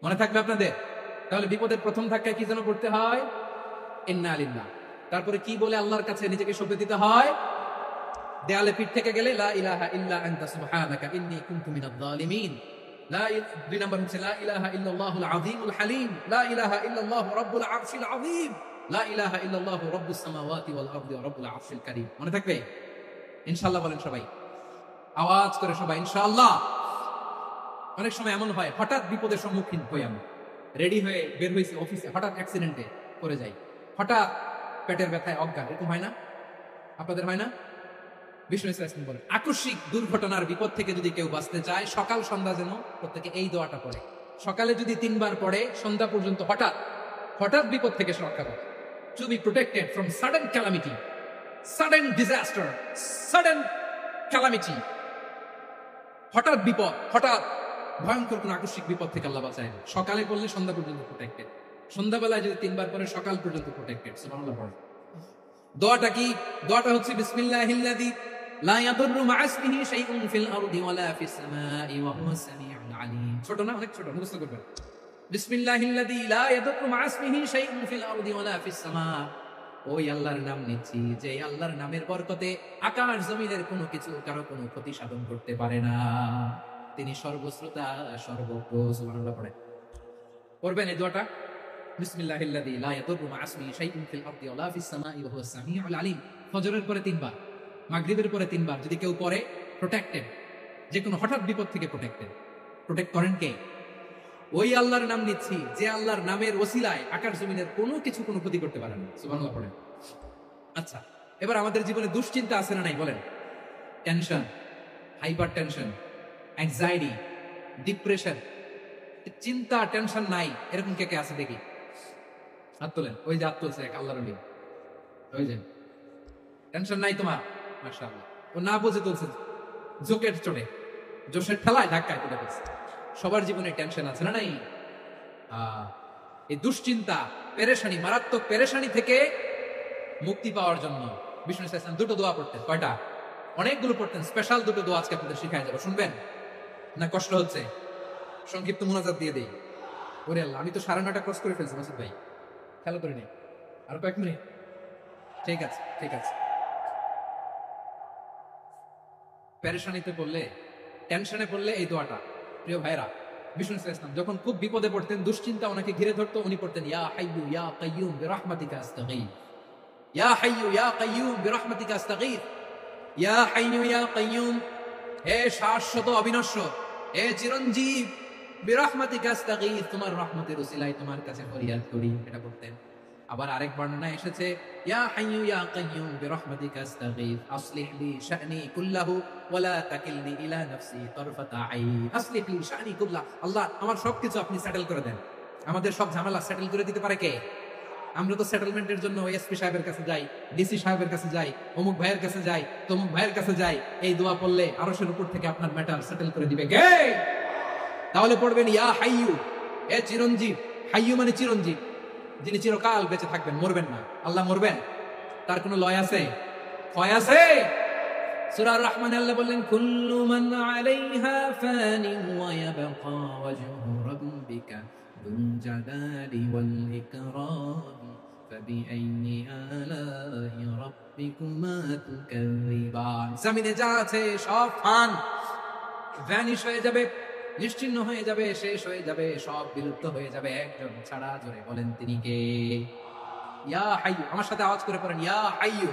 মনে থাকবে আপনাদের? তাহলে বিপদের প্রথম ধাক্কায় কি যেন পড়তে হয়? ইন্না লিল্লাহ। তারপরে কি বলে আল্লাহর কাছে নিজেকে সঁপে দিতে হয়? দেয়ালে পিঠ থেকে গেলে লা ইলাহা ইল্লা আনতা সুবহানাকা ইন্নী কুনতু মিনাজ জালিমিন। দুই নাম্বার হচ্ছে লা ইলাহা ইল্লাল্লাহুল আযীমুল হালিম, লা ইলাহা ইল্লাল্লাহু রাব্বুল আরশিল আযীম, লা ইলাহা ইল্লাল্লাহু রাব্বুস সামাওয়াতি ওয়াল আরদি ওয়া রাব্বুল আরশিল কারীম। মনে থাকবে? ইনশাআল্লাহ বলেন সবাই, আওয়াজ করে সবাই ইনশাআল্লাহ। অনেক সময় এমন হয়, হঠাৎ বিপদের সম্মুখীন হই, আমি রেডি হয়ে বের হয়েছি অফিসে, হঠাৎ অ্যাক্সিডেন্টে পড়ে যাই, হঠাৎ পেটের ব্যথায় অজ্ঞান, এরকম হয় না? আপনাদের হয় না? বিষ্ণু ইসলাম বলেন, আকস্মিক দুর্ঘটনার বিপদ থেকে যদি কেউ বাঁচতে চায়, সকাল সন্ধ্যা যেন প্রত্যেকে এই দোয়াটা পড়ে। সকালে যদি 3 বার পড়ে, সন্ধ্যা পর্যন্ত হঠাৎ হঠাৎ বিপদ থেকে রক্ষা পাবে। To be protected from sudden calamity, sudden disaster, sudden calamity. হঠাৎ বিপদ, হঠাৎ ভয়ঙ্কর কোন আকস্মিক বিপদ থেকে আল্লাহ বাঁচায়। সকালে পড়লে সন্ধ্যা পর্যন্ত প্রোটেক্টেড, সন্ধ্যাবেলায় যদি 3 বার পরে সকাল পর্যন্ত প্রোটেক্টেড। সুবহানাল্লাহ পড়ে। দোয়াটা কি? দোয়াটা হচ্ছে বিসমিল্লাহিল্লাযী লা ইয়াদুররু মা ইসমিহি শাইউন ফিল আরদি ওয়ালা ফিস সামাই ওয়া হুয়াস সামিউল আলীম। ছোট না? অনেক ছোট, মুখস্থ করবেন। বিসমিল্লাহিল্লাযী লা ইয়াদুররু মা ইসমিহি শাইউন ফিল আরদি ওয়ালা ফিস সামা। ওই আল্লাহর নাম নিচ্ছি, যে আল্লাহর নামের বরকতে আকাশ জমিনের কোনো কিছু কারো কোনো ক্ষতি সাধন করতে পারে না। তিনি সর্বশ্রোতা, সর্বজ্ঞ। সুবহানাল্লাহ পড়ে। পড়বেন এই দোয়াটা, বিসমিল্লাহিল্লাযী লা ইয়াদুররু মা ইসমিহি শাইউন ফিল আরদি ওয়ালা ফিস সামাই ওয়া হুয়াস সামিউল আলীম। ফজরের পরে 3 বার, মাগরিবের পরে 3 বার যদি কেউ পড়ে, প্রোটেক্টেড, যে কোনো হঠাৎ বিপদ থেকে প্রোটেক্টেড। প্রোটেক্ট করেন কে? ওই আল্লাহর নাম নিচ্ছি, যে আল্লাহর নামের ওসিলায় আকাশ জমিনের কোনো কিছু কোনো ক্ষতি করতে পারে না। সুবহানাল্লাহ পড়েন। আচ্ছা, এবার আমাদের জীবনে দুশ্চিন্তা আছে না নাই বলেন? Tension, hyper tension, anxiety, depression, চিন্তা, টেনশন নাই, এরকম কে কে আছে দেখি? হাত তোলেন। ওই যে হাত তুলছে এক আল্লাহর ওলি, ওই যে টেনশন নাই তোমার, মাশাআল্লাহ। ও না বুঝে তুলছে, জোকের চড়ে, জোশের ঠেলায় ধাক্কায় তুলে ফেলছে। সবার জীবনে টেনশন আছে না নাই? এই দুশ্চিন্তা, পেরেশানি, মারাত্মক পেরেশানি থেকে মুক্তি পাওয়ার জন্য বিষ্ণু ইসলাম 2টো দোয়া পড়তেন। কয়টা? অনেকগুলো পড়তেন। স্পেশাল 2টো দোয়া আজকে আপনাদের শিখায় যাবো, শুনবেন না? কষ্ট হচ্ছে? সংক্ষিপ্ত মুনাজাত দিয়ে দেই। ওরে আল্লাহ, আমি তো 9:30 ক্রস করে ফেলছি মাসুদ ভাই, খেয়াল করে নি। আর কয়েক মিনিট? ঠিক আছে, ঠিক আছে। পেরেশানিতে পড়লে, টেনশনে পড়লে এই দোয়াটা, প্রিয় ভাইরা, বিষ্ণু ইসলাম যখন খুব বিপদে পড়তেন, দুশ্চিন্তা ওনাকে ঘিরে ধরতো, উনি পড়তেন ইয়া হাইয়্যু ইয়া কাইয়্যুম বিরহমাতিকা আস্তাগীথ, ইয়া হাইয়্যু ইয়া কাইয়্যুম বিরহমাতিকা আস্তাগীথ, ইয়া হাইয়্যু ইয়া কাইয়্যুম, হে শাশ্বত অবিনশ্বর, হে চিরঞ্জীব, বিরহমাতিকা আস্তাগীথ, তোমার রহমতের উসিলায় তোমার কাছে ফরিয়াদ করি। এটা বলতেন। আবার আরেক বর্ণনা এসেছে ইয়া হাইয়্যু ইয়া কাইয়্যুম বিরহমাতিকা আস্তাগীথ আসলিহ লি শা'নি কুল্লাহু ওয়া লা তাকিলনি ইলা নাফসি তারফাতা আইন। আসলিহ লি শা'নি কুল্লাহু, আল্লাহ আমার সবকিছু আপনি সেটেল করে দেন। আমাদের সব ঝামেলা সেটেল করে দিতে পারে কে? আমরা তো সেটেলমেন্টের জন্য এসপি সাহেবের কাছে যাই, ডিসি সাহেবের কাছে যাই, অমুক ভাইয়ের কাছে যাই, তমুক ভাইয়ের কাছে যাই। এই দোয়া পড়লে আরশের উপর থেকে আপনার ম্যাটার সেটেল করে দিবে কে? তাহলে পড়বেন ইয়া হাইয়্যু, এ চিরঞ্জীব। হাইয়্যু মানে চিরঞ্জীব, যিনি চিরকাল বেঁচে থাকবেন, মরবেন না। আল্লাহ মরবেন? তার কোনো লয় আছে? ক্ষয় আছে? সূরা আর-রহমানে আল্লাহ বললেন কুল্লু মান আলাইহা ফানি ওয়া ইয়াবকা ওয়াজহু রাব্বিকা যুল জালালি ওয়াল ইকরাম ফাবিআইয়ি আলাই রাব্বিকুমা তুকাযিবান। জমিনে যা আছে সব ফান, ভ্যানিশ হয়ে যাবে, নিশ্চিহ্ন হয়ে যাবে, শেষ হয়ে যাবে, সব বিলুপ্ত হয়ে যাবে, একজন ছাড়া। জোরে বলেন তিনি কে? ইয়া হাইয়্যু। আমার সাথে আওয়াজ করে পড়েন ইয়া হাইয়্যু,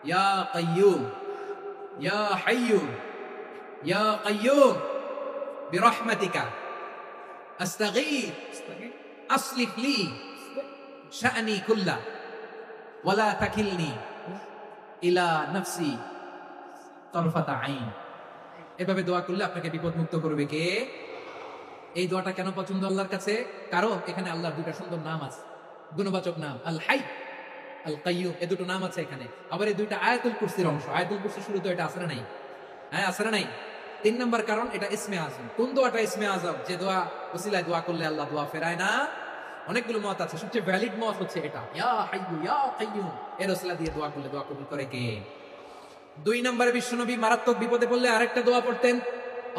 ইয়া কাইয়্যুম, ইয়া হাইয়্যু, ইয়া কাইয়্যুম বিরহমাতিকা আস্তাগীথ আসলিহ লি শা'নি কুল্লা ওয়া লা তাকিলনি ইলা নাফসি তারফাতা আইন। এভাবে দোয়া করলে আপনাকে বিপদ মুক্ত করবে কে? এই দোয়াটা কেন পছন্দ আল্লাহর কাছে? কারণ এখানে আল্লাহর দুটো সুন্দর নাম আছে, গুণবাচক নাম, আল হাই, আল কাইয়্যুম, এই দুটো নাম আছে এখানে। আবার এই দুইটা আয়াতুল কুরসির অংশ। আয়াতুল কুরসির শুরুতে এটা আছে না নাই? হ্যাঁ, আছে না নাই? 3 নাম্বার কারণ এটা ইসমে আজম। কোন দোয়াটা ইসমে আজম? যে দোয়া ওসিলায় দোয়া করলে আল্লাহ দোয়া ফেরায় না। অনেকগুলো মত আছে, সবচেয়ে ভ্যালিড মত হচ্ছে এটা, ইয়া হাইয়্যু ইয়া কাইয়্যুম। এর ওসিলা দিয়ে দোয়া করলে দোয়া কবুল করে কে? 2 নম্বরে বিশ্বনবী মারাত্মক বিপদে পড়লে আরেকটা দোয়া পড়তেন,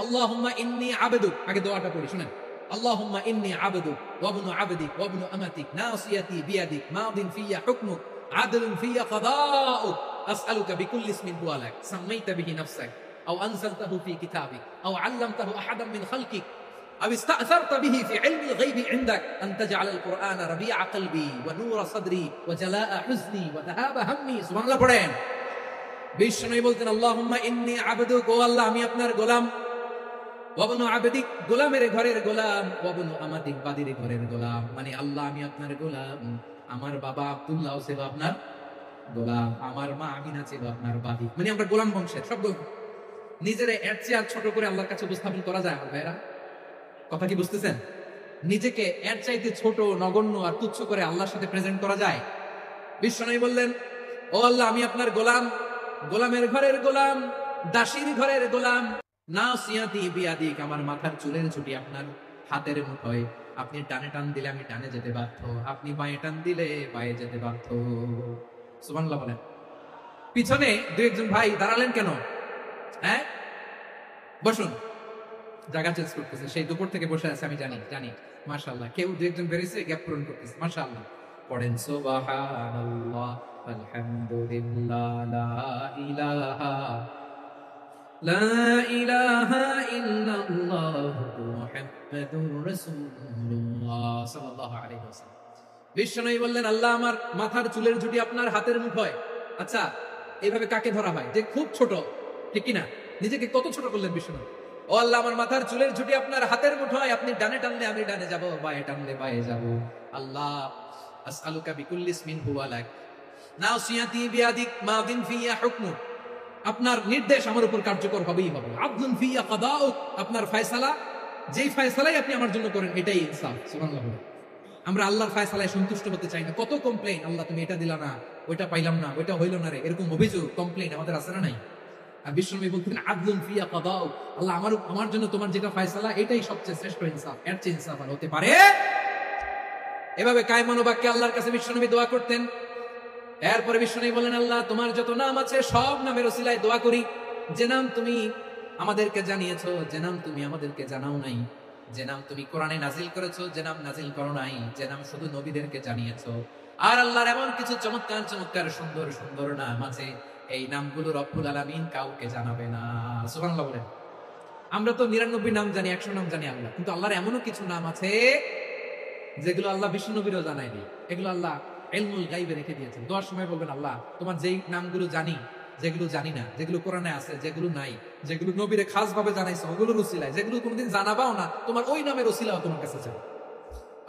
আল্লাহুম্মা ইন্নী আবদুক। আগে দোয়াটা পড়ি শুনেন, আল্লাহুম্মা ইন্নী আবদুক ওয়া ইবনু আবদিক ওয়া ইবনু আমাতিক নাসিয়াতি বিয়াদিক মাদিন ফিয়া হুকমুক আদলুন ফিয়া কাদাউক আসআলুকা বিকুল্লি ইসমিন হুয়া লাক সাম্মাইতা বিহি নাফসাক আও আনজালতাহু ফি কিতাবিক আও আল্লামতাহু আহাদাম মিন খালকিক আও ইসতা'সারতা বিহি ফি ইলমিল গায়বি ইনদাক আন তাজআলাল কুরআনা রাবিআ কলবি ওয়া নূরা সাদরি ওয়া জালাআ হুজনি ওয়া যাহাবা হাম্মি। সুবহানাল্লাহ পড়েন। বিশ্বনবী বলতেন আল্লাহুম্মা ইন্নী আবদুক, ও আল্লাহ আমি আপনার গোলাম, ওয়া ইবনু আবদিক, গোলামের ঘরের গোলাম, ওয়া ইবনু আমাতিক, বাদীর ঘরের গোলাম। মানে আল্লাহ আমি আপনার গোলাম, আমার বাবা আব্দুল্লাহ ছিল আপনার গোলাম, আমার মা আমিনা ছিল আপনার বাদী। মানে আমরা গোলাম বংশের সব গোলাম। নিজেরে এর চেয়ে আর ছোট করে আল্লাহর কাছে উপস্থাপন করা যায় আমার ভাইরা? কথা কি বুঝতেছেন? নিজেকে এর চাইতে ছোট, নগণ্য আর তুচ্ছ করে আল্লাহর সাথে প্রেজেন্ট করা যায়? বিশ্বনবী বললেন ও আল্লাহ আমি আপনার গোলাম, গোলামের ঘরের গোলাম, দাসীর ঘরের গোলাম, নাসিয়াতি বিয়াদিক, আমার মাথার চুলের ছুটি আপনার হাতের মুঠোয়। আপনি ডানে টান দিলে আমি ডানে যেতে বাধ্য, আপনি বাঁয়ে টান দিলে বাঁয়ে যেতে বাধ্য। সুবহানাল্লাহ বলেন। পিছনে 2-1 ভাই দাঁড়ালেন কেন? হ্যাঁ, বসুন। জায়গা চেঞ্জ করতেছে, সেই দুপুর থেকে বসে আছে আমি জানি জানি। মাশাআল্লাহ, কেউ 2-1 বেরিয়েছে, গ্যাপ পূরণ করতেছে। মাশাআল্লাহ পড়েন সুবহানাল্লাহ আলহামদুলিল্লাহ লা ইলাহা ইল্লাল্লাহ মুহাম্মাদুর রাসূলুল্লাহ সাল্লাল্লাহু আলাইহি ওয়াসাল্লাম। বিশ্বনবী বললেন আল্লাহ আমার মাথার চুলের ঝুঁটি আপনার হাতের মুঠোয়। আচ্ছা, এইভাবে কাকে ধরা হয়? যে খুব ছোট, ঠিক কিনা? নিজেকে কত ছোট করলেন বিশ্বনবী। ও আল্লাহ আমার মাথার চুলের ঝুঁটি আপনার হাতের মুঠোয়, আপনি ডানে টানলে আমি ডানে যাব, বাঁয়ে টানলে বাঁয়ে যাব। আল্লাহ আসআলুকা বিকুল্লি ইসমিন হুয়া লাক নাসিয়াতি বিয়াদিক মাদিন ফিয়া হুকমুক, আপনার নির্দেশ আমার উপর কার্যকর হবেই হবে। আদলুন ফিয়া কাদাউক, আপনার ফয়সালা, যেই ফয়সালাই আপনি আমার জন্য করেন এটাই ইনসাফ। সুবহানাল্লাহ। আমরা আল্লাহর ফয়সালায় সন্তুষ্ট হতে চাই না। কত কমপ্লেইন, আল্লাহ তুমি এটা দিলা না, ওইটা পাইলাম না, ওইটা হইল না রে, এরকম অভিযোগ কমপ্লেইন আমাদের আছে না নাই? আর বিশ্বনবী বলতেন আদলুন ফিয়া কাদাউক, আল্লাহ আমার জন্য তোমার যেটা ফয়সালা এটাই সবচেয়ে শ্রেষ্ঠ ইনসাফ, এর চেয়ে ইনসাফ আর হতে পারে? এভাবে কায়মান বাক্যে আল্লাহর কাছে বিশ্বনবী দোয়া করতেন। এরপরে বিশ্বনবী বলেন আল্লাহ তোমার যত নাম আছে সব নামের ওসিলায় দোয়া করি, যে নাম তুমি আমাদেরকে জানিয়েছো, যে নাম তুমি আমাদেরকে জানাও নাই, যে নাম তুমি কোরআনে নাজিল করেছো, যে নাম নাজিল করো নাই, যে নাম শুধু নবীদেরকে জানিয়েছো। আর আল্লাহর এমন কিছু চমৎকার চমৎকার সুন্দর সুন্দর নাম আছে, এই নামগুলো রব্বুল আলামিন কাউকে জানাবে না। সুবহানাল্লাহ বলেন। আমরা তো 99 নাম জানি, 100 নাম জানি আল্লাহ, কিন্তু আল্লাহর এমনও কিছু নাম আছে যেগুলো আল্লাহ বিশ্বনবীরও জানায়নি। এগুলো আল্লাহ ইলমুল গায়বে রেখে দিয়েছেন। দোয়ার সময় বলবেন আল্লাহ তোমার যেই নামগুলো জানি, যেগুলো জানি না, যেগুলো কোরআনে আছে, যেগুলো নাই, যেগুলো নবীরে খাস ভাবে জানাইছো ওগুলোর উসিলায়, যেগুলো কোনোদিন জানাবাও না তোমার ওই নামের উসিলাও তোমার কাছে চাই।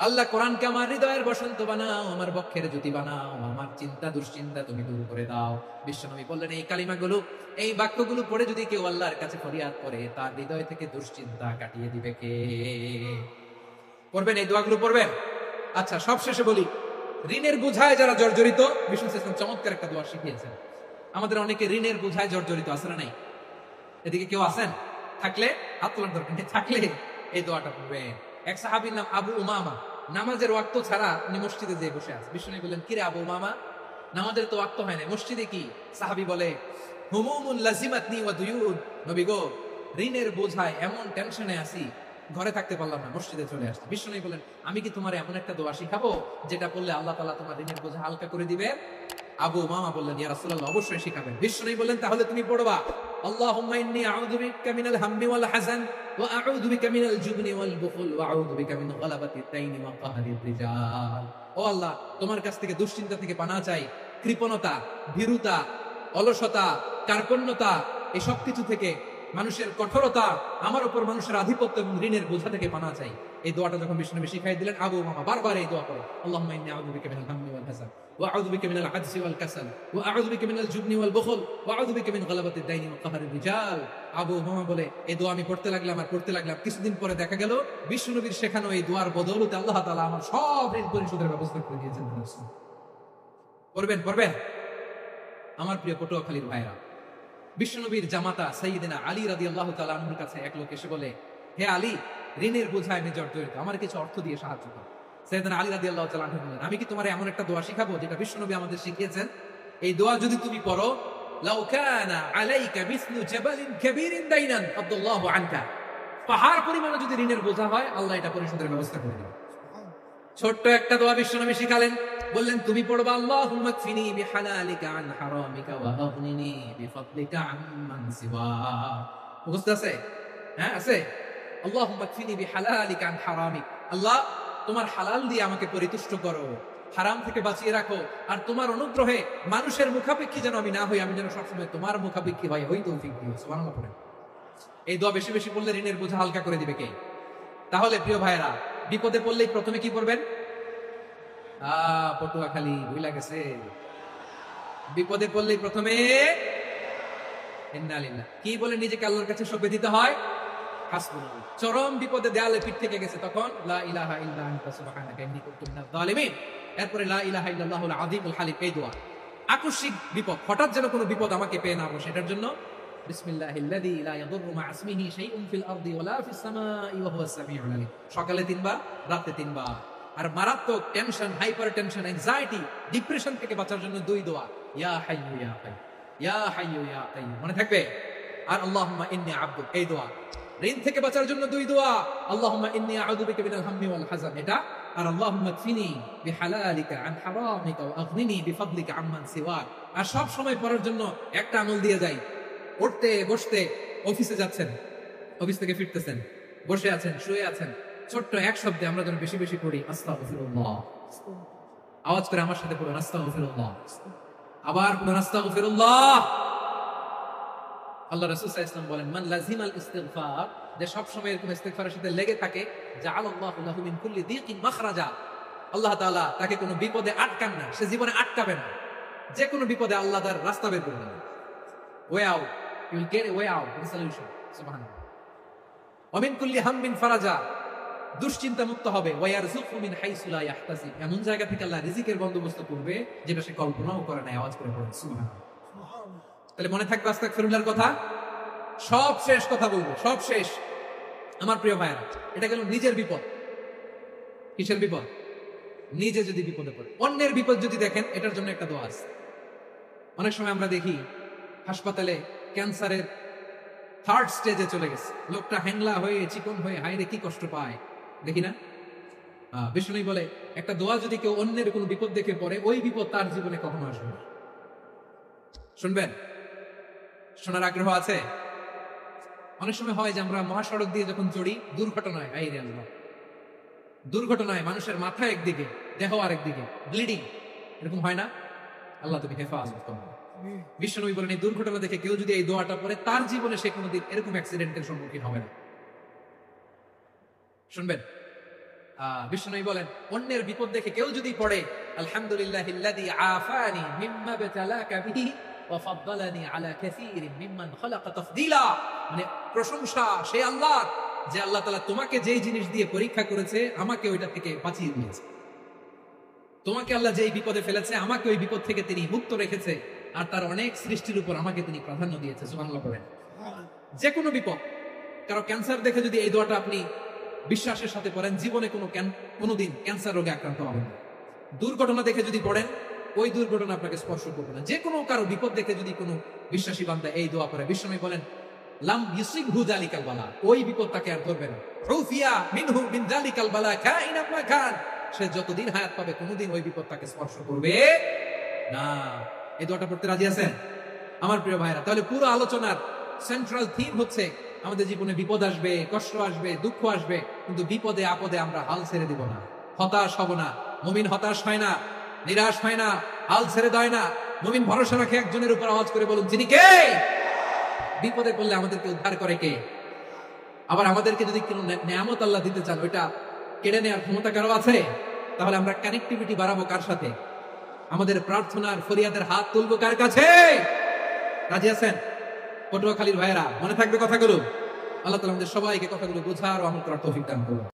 আল্লাহ কোরআনকে আমার হৃদয়ের বসন্ত বানাও, আমার বক্ষের জ্যোতি বানাও, আমার চিন্তা দুশ্চিন্তা তুমি দূর করে দাও। বিশ্বনবী বললেন এই কালিমাগুলো, এই বাক্যগুলো পড়ে যদি কেউ আল্লাহর কাছে ফরিয়াদ করে তার হৃদয় থেকে দুশ্চিন্তা কাটিয়ে দিবে কে? পড়বেন, এই দোয়াগুলো পড়বেন। আচ্ছা, সবশেষে বলি, ঋণের বোঝায় যারা জর্জরিত, বিষ্ণু ইসলাম চমৎকার একটা দোয়া শিখিয়েছেন। আমাদের অনেকে ঋণের বোঝায় জর্জরিত, আছে না নাই? এদিকে কেউ আছেন? থাকলে হাত তোলার দরকার নেই, থাকলে এই দোয়াটা পড়বেন। এক সাহাবীর নাম আবু উমামা, নামাজের ওয়াক্ত ছাড়া উনি মসজিদে যেয়ে বসে আছে। বিষ্ণু বললেন কিরে আবু উমামা, নামাজের তো ওয়াক্ত হয় না, মসজিদে কি? সাহাবী বলে হুমুমুন লাজিমাতনি ওয়া দুয়ুন, নবী গো ঋণের বোঝায় এমন টেনশনে আছি, ঘরে থাকতে পারলাম না, মসজিদে চলে আসছি। বিশ্বনবী বলেন, আমি কি তোমার এমন একটা দোয়া শিখাবো যেটা পড়লে আল্লাহ তাআলা তোমার ঋণের বোঝা হালকা করে দিবে? আবু উমামা বললেন, ইয়া রাসূলুল্লাহ, অবশ্যই শিখাবেন। বিশ্বনবী বললেন, তাহলে তুমি পড়বা, আল্লাহুম্মা ইন্নী আউযু বিকা মিনাল হাম্মি ওয়াল হাযান ওয়া আউযু বিকা মিনাল জুবনি ওয়াল বুখল ওয়া আউযু বিকা মিন গালাবাতিদ দাইনি ওয়া কাহরির রিজাল। ও আল্লাহ, তোমার কাছ থেকে দুশ্চিন্তা থেকে পানাহ চাই, কৃপণতা, ভীরুতা, অলসতা, কার্পণ্যতা, এই সব কিছু থেকে, মানুষের কঠোরতা, আমার উপর মানুষের আধিপত্য এবং ঋণের বোঝা থেকে পানাহ চাই। এই দোয়াটা যখন বিশ্বনবী শিখাই দিলেন, আবু উমামা বারবার এই দোয়া পড়ে, আল্লাহুম্মা ইন্নী আউযু বিকা মিনাল হাম্মি ওয়াল হাযান ওয়া আউযু বিকা মিনাল আজজি ওয়াল কাসাল ওয়া আউযু বিকা মিনাল জুবনি ওয়াল বুখল ওয়া আউযু বিকা মিন গালাবাতিদ দাইনি ওয়া কাহরির রিজাল। আবু উমামা বলে, এই দোয়া আমি পড়তে লাগলাম আর পড়তে লাগলাম, কিছুদিন পরে দেখা গেল বিশ্বনবীর শেখানো এই দোয়ার বদৌলতে আল্লাহ তাআলা আমার সব ঋণ পরিশোধের ব্যবস্থা করে দিয়েছেন। পড়বেন পড়বেন। আমার প্রিয় পটুয়াখালীর ভাইরা, বিশ্বনবীর জামাতা সাইয়্যিদিনা আলী রাদিয়াল্লাহু তাআলা আনহুর কাছে এক লোক এসে বলে, হে আলী, ঋণের বোঝায় আমি জর্জরিত, আমার কিছু অর্থ দিয়ে সাহায্য করো। সাইয়্যিদিনা আলী রাদিয়াল্লাহু তাআলা আনহু বললেন, আমি কি তোমার এমন একটা দোয়া শিখাবো যেটা বিশ্বনবী আমাদের শিখিয়েছেন? এই দোয়া যদি তুমি পড়ো, লাউ কানা আলাইকা মিসলু জাবালিন কাবীরিন দাইনান আব্দুল্লাহু আনকা, পাহাড় পরিমাণে যদি ঋণের বোঝা হয়, আল্লাহ এটা পরিশোধের ব্যবস্থা করে দিবেন। ছোট্ট একটা দোয়া বিশ্বনবী শিখালেন, বললেন তুমি পড়বা, আল্লাহুম্মা কফিনি বিহালালিকা আন হারামিকা ওয়া আগনিনি বিফাদলিকা আম্মান সিওয়া। মুখস্থ আছে? হ্যাঁ আছে। আল্লাহুম্মা কফিনি বিহালালিকা আন হারামিক, আল্লাহ তোমার হালাল দিয়ে আমাকে পরিতুষ্ট করো, হারাম থেকে বাঁচিয়ে রাখো, আর তোমার অনুগ্রহে মানুষের মুখাপেক্ষী যেন আমি না হই, আমি যেন সবসময় তোমার মুখাপেক্ষী হই, ওই তৌফিক দিও। সুবহানাল্লাহ পড়েন। এই দোয়া বেশি বেশি পড়লে ঋণের বোঝা হালকা করে দিবে কে? তাহলে প্রিয় ভাইরা, বিপদে পড়লেই প্রথমে কি করবেন? পটুয়াখালী ভুলা গেছে, বিপদে পড়লেই প্রথমে ইন্না লিল্লাহ কি বলে নিজেকে আল্লাহর কাছে সঁপে দিতে হয়, হাসবুনাল্লাহ। চরম বিপদে দেয়ালে পিঠ থেকে গেছে, তখন লা ইলাহা ইল্লা আনতা সুবহানাকা ইন্নী কুনতু মিনাজ জালিমিন। এরপরে লা ইলাহা ইল্লাল্লাহুল আযীমুল হালিম, এই দোয়া। আকস্মিক বিপদ, হঠাৎ যেন কোনো বিপদ আমাকে পেয়ে না বসে, এটার জন্য বিসমিল্লাহিল্লাযী লা ইয়াদুররু মা ইসমিহি শাইউন ফিল আরদি ওয়ালা ফিস সামাই ওয়া হুয়াস সামিউল আলীম। সকালে 3 বার, রাতে 3 বার। আর মারাত্মক tension, hyper tension, anxiety, depression থেকে বাঁচার জন্য 2 দোয়া, ইয়া হাইয়্যু ইয়া কাইয়্যুম, ইয়া হাইয়্যু ইয়া কাইয়্যুম, মনে থাকবে? আর আল্লাহুম্মা ইন্নী আবদুক, এই দোয়া। ঋণ থেকে বাঁচার জন্য 2 দোয়া, আল্লাহুম্মা ইন্নী আউযু বিকা মিনাল হাম্মি ওয়াল হাযান, এটা। আর আল্লাহুম্মা কফিনি বিহালালিকা আন হারামিকা ওয়া আগনিনি বিফাদলিকা আম্মান সিওয়াক। আর সব সময় পড়ার জন্য একটা আমল দিয়ে যাই, উঠতে বসতে, অফিসে যাচ্ছেন, অফিস থেকে ফিরতেছেন, বসে আছেন, শুয়ে আছেন, ছোট্ট এক শব্দে আমরা যেন বেশি বেশি পড়ি, আস্তাগফিরুল্লাহ। আওয়াজ করে আমার সাথে পড়ুন, আস্তাগফিরুল্লাহ। আবার পড়ুন, আস্তাগফিরুল্লাহ। আল্লাহ রাসূল সাল্লাল্লাহু আলাইহি ওয়াসাল্লাম বলেন, মান লাজিমাল ইস্তিগফার, যে সব সময় এরকম ইস্তিগফারের সাথে লেগে থাকে, জাআলাল্লাহু লাহু মিন কুল্লি দীকিন মাখরাজা, আল্লাহ তাআলা তাকে কোনো বিপদে আটকান না, সে জীবনে আটকাবে না। যে কোনো বিপদে আল্লাহ তার রাস্তা বের করে দেবেন। Way out, you will get a way out, solution. সুবহানাল্লাহ। ওয়া মিন কুল্লি হাম্মিন ফারাজা, দুশ্চিন্তা মুক্ত হবে। ওয়া ইয়ারযুকহু মিন হাইসু লা ইয়াহতাসিব, এমন জায়গা থেকে আল্লাহ রিজিকের বন্দোবস্ত করবে যেটা সে কল্পনাও করে না। আওয়াজ করে পড়ুন সুবহানাল্লাহ। তাহলে মনে থাকবে আস্তাগফিরুল্লাহর কথা। সব শেষ কথা বলবো, সব শেষ। আমার প্রিয় ভাইরা, এটা গেল নিজের বিপদ। কিসের বিপদ? নিজে যদি বিপদে পড়ে। অন্যের বিপদ যদি দেখেন, এটার জন্য একটা দোয়া আছে। অনেক সময় আমরা দেখি হাসপাতালে ক্যান্সারের 3rd স্টেজে চলে গেছে, লোকটা হ্যাংলা হয়ে, চিকন হয়ে, হায়রে কি কষ্ট পায়, দেখি না? বিষ্ণুই বলে, একটা দোয়া যদি কেউ অন্যের কোনো বিপদ দেখে পড়ে, ওই বিপদ তার জীবনে কখনো আসবে না। শুনবেন? শোনার আগ্রহ আছে? অনেক সময় হয় যে আমরা মহাসড়ক দিয়ে যখন চড়ি, দুর্ঘটনায়, আইরে আল্লাহ, দুর্ঘটনায় মানুষের মাথা একদিকে, দেহ আরেকদিকে, ব্লিডিং, এরকম হয় না? আল্লাহ তুমি হেফাজত করো। বিশ্বনবী বলেন, এই দুর্ঘটনা দেখে কেউ যদি এই দোয়াটা পড়ে, তার জীবনে সে কোনোদিন এরকম অ্যাক্সিডেন্টের সম্মুখীন হবে না। শুনবেন? বিশ্বনবী বলেন, অন্যের বিপদ দেখে কেউ যদি পড়ে, আলহামদুলিল্লাহিল্লাযী আফানি মিম্মা বাতালাকা বিহি ওয়া ফাদ্দালানি আলা কাসীরিন মিম্মান খালাকা তাফদীলা, মানে প্রশংসা সেই আল্লাহর, যে আল্লাহ তাআলা তোমাকে যেই জিনিস দিয়ে পরীক্ষা করেছে, আমাকে ওইটা থেকে বাঁচিয়ে দিয়েছে। তোমাকে আল্লাহ যেই বিপদে ফেলেছে, আমাকে ওই বিপদ থেকে তিনি মুক্ত রেখেছে, আর তার অনেক সৃষ্টির উপর আমাকে তিনি প্রাধান্য দিয়েছে। সুবহানাল্লাহ বলেন। যে কোনো বিপদ, কারো ক্যান্সার দেখে যদি এই দোয়াটা আপনি বিশ্বাসের সাথে পড়েন, জীবনে কোনোদিন ক্যান্সার রোগে আক্রান্ত হবেন না। দুর্ঘটনা দেখে যদি পড়েন, ওই দুর্ঘটনা আপনাকে স্পর্শ করবে না। যে কোনো কারো বিপদ দেখে যদি কোনো বিশ্বাসী বান্দা এই দোয়া করে, বিশ্বনবী বলেন লাম ইউসিবহু যালিকাল বালা, ওই বিপদ তাকে আর ধরবে না। উফিয়া মিনহু মিন যালিকাল বালা কাইনা মা কান, সে যতদিন হায়াত পাবে কোনোদিন ওই বিপদ তাকে স্পর্শ করবে না। এই দোয়াটা পড়তে রাজি আছেন আমার প্রিয় ভাইরা? তাহলে পুরো আলোচনার সেন্ট্রাল থিম হচ্ছে আমাদের জীবনে বিপদ আসবে, কষ্ট আসবে, দুঃখ আসবে, কিন্তু বিপদে আপদে আমরা হাল ছেড়ে দিব না, হতাশ হব না। মুমিন হতাশ হয় না, নিরাশ হয় না, হাল ছেড়ে দেয় না। মুমিন ভরসা রাখে একজনের উপর। আওয়াজ করে বলুন যিনি কে? বিপদে পড়লে আমাদেরকে উদ্ধার করে কে? আবার আমাদেরকে যদি কোনো নেয়ামত আল্লাহ দিতে চান, ওইটা কেড়ে নেওয়ার ক্ষমতা কারো আছে? তাহলে আমরা কানেক্টিভিটি বাড়াবো কার সাথে? আমাদের প্রার্থনার ফরিয়াদের হাত তুলবো কার কাছে? রাজি আছেন পটুয়াখালীর ভাইয়েরা? মনে থাকবে কথাগুলো। আল্লাহ তাআলা আমাদের সবাইকে কথাগুলো বোঝার ও আমল করার তৌফিক দান করুন।